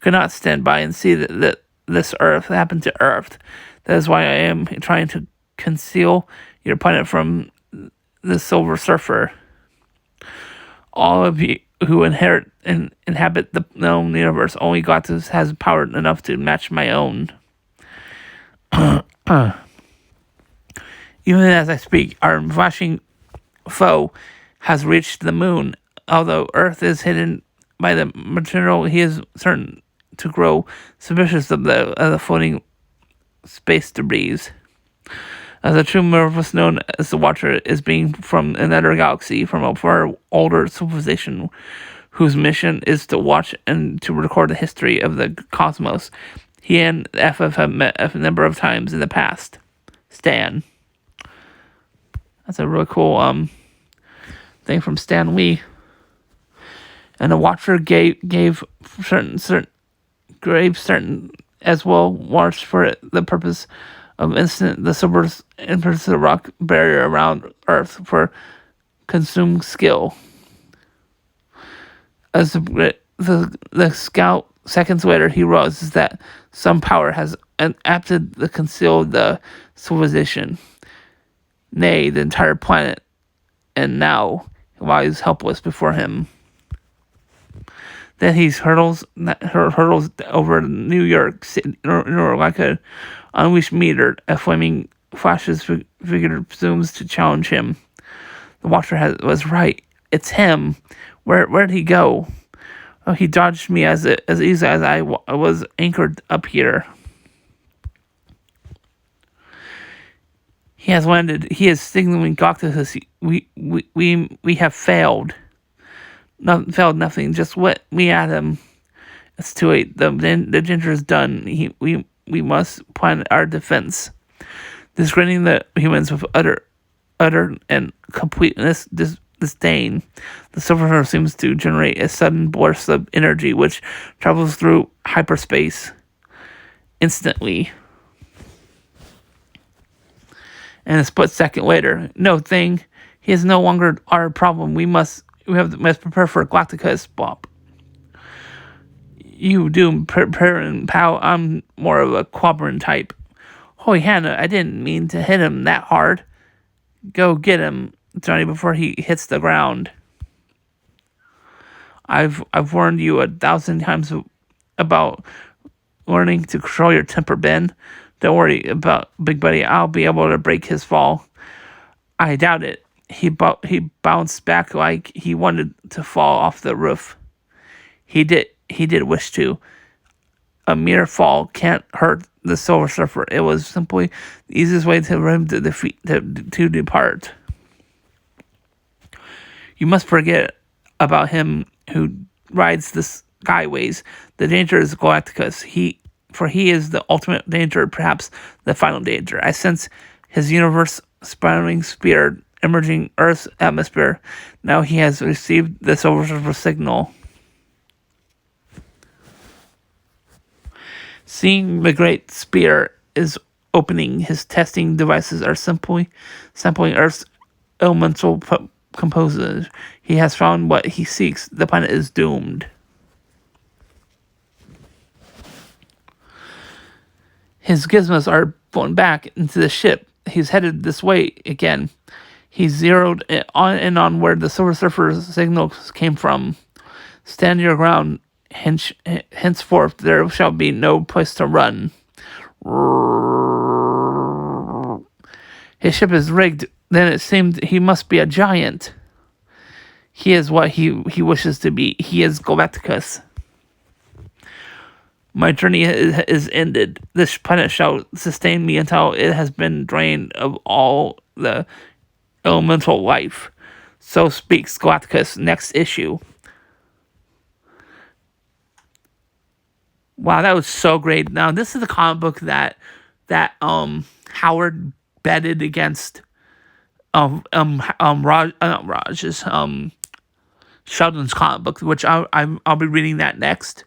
Speaker 1: Could not stand by and see that this Earth happened to Earth. That is why I am trying to conceal your planet from the Silver Surfer. All of you who inhabit the known universe, only Galactus has power enough to match my own. Even as I speak, our flashing foe has reached the moon. Although Earth is hidden by the material, he is certain to grow suspicious of the floating space debris. as a true Mervis known as the Watcher is being from another galaxy, from a far older civilization whose mission is to watch and to record the history of the cosmos. He and FF have met a number of times in the past. Stan. That's a really cool thing from Stan Lee. And the Watcher gave certain as well watched for it, the purpose of instant the silver's entrance to the rock barrier around Earth for consumed skill. As the scout seconds later, he realizes that some power has adapted to conceal the civilization, nay, the entire planet, and now lies helpless before him. Then he hurtles over New York City like an unleashed meteor. A flaming flashes figure presumes to challenge him. The Watcher was right. It's him. Where'd he go? Oh, he dodged me as easy as I was anchored up here. He has landed. He is signaling Galactus. We have failed. Failed nothing. Just let me at him. It's too late. The danger is done. We must plan our defense. Disgracing the humans with utter and complete disdain. The Silver seems to generate a sudden burst of energy which travels through hyperspace instantly. And a split second later, no thing. He is no longer our problem. We must prepare for Galacticus, Bob. You do prepare and pal. I'm more of a quadrant type. Holy Hannah, I didn't mean to hit him that hard. Go get him, Johnny, before he hits the ground. I've warned you 1,000 times about learning to control your temper, Ben. Don't worry about Big Buddy. I'll be able to break his fall. I doubt it. He bounced back like he wanted to fall off the roof. He did wish to. A mere fall can't hurt the Silver Surfer. It was simply the easiest way for him to depart. You must forget about him who rides the skyways. The danger is Galacticus. He is the ultimate danger, perhaps the final danger. I sense his universe-spanning spear emerging Earth's atmosphere. Now he has received the Silver Surfer signal. Seeing the great spear is opening, his testing devices are simply sampling Earth's elemental composers. He has found what he seeks. The planet is doomed. His gizmos are flown back into the ship. He's headed this way again. He zeroed on where the Silver Surfer's signals came from. Stand your ground. Henceforth there shall be no place to run. His ship is rigged. Then it seemed he must be a giant. He is what he wishes to be. He is Galacticus. My journey is ended. This planet shall sustain me until it has been drained of all the elemental life. So speaks Galacticus. Next issue. Wow, that was so great. Now this is the comic book that Howard betted against Raj's Sheldon's comic book, which I'll be reading that next.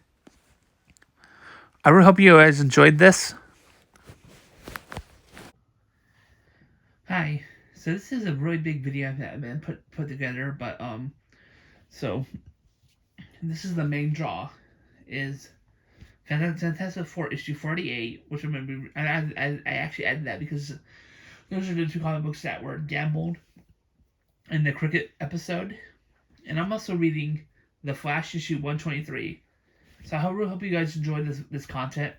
Speaker 1: I really hope you guys enjoyed this. Hi. So this is a really big video that I've been put together, but so this is the main draw is Fantastic Four issue 48, which I'm gonna be. I actually added that because those are the two comic books that were gambled in the cricket episode, and I'm also reading the Flash issue 123. So I really hope you guys enjoyed this content.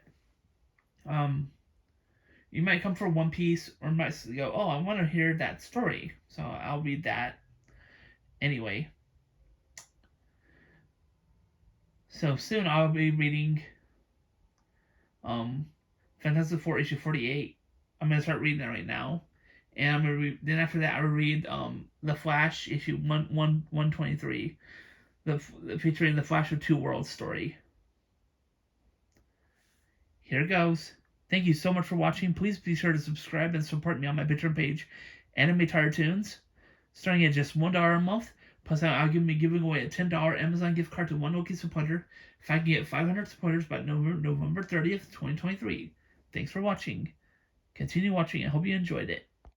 Speaker 1: You might come for One Piece, or might go, oh, I want to hear that story, so I'll read that anyway. So soon I'll be reading Fantastic Four issue 48. I'm gonna start reading that right now, And I'm gonna then after that I'll read The Flash issue 123, featuring the Flash of Two Worlds story. Here it goes. Thank you so much for watching. Please be sure to subscribe and support me on my Patreon page, Anime Tire Tunes, starting at just $1 a month. Plus, I'll be giving away a $10 Amazon gift card to One Loki supporter if I can get 500 supporters by November 30th, 2023. Thanks for watching. Continue watching. I hope you enjoyed it.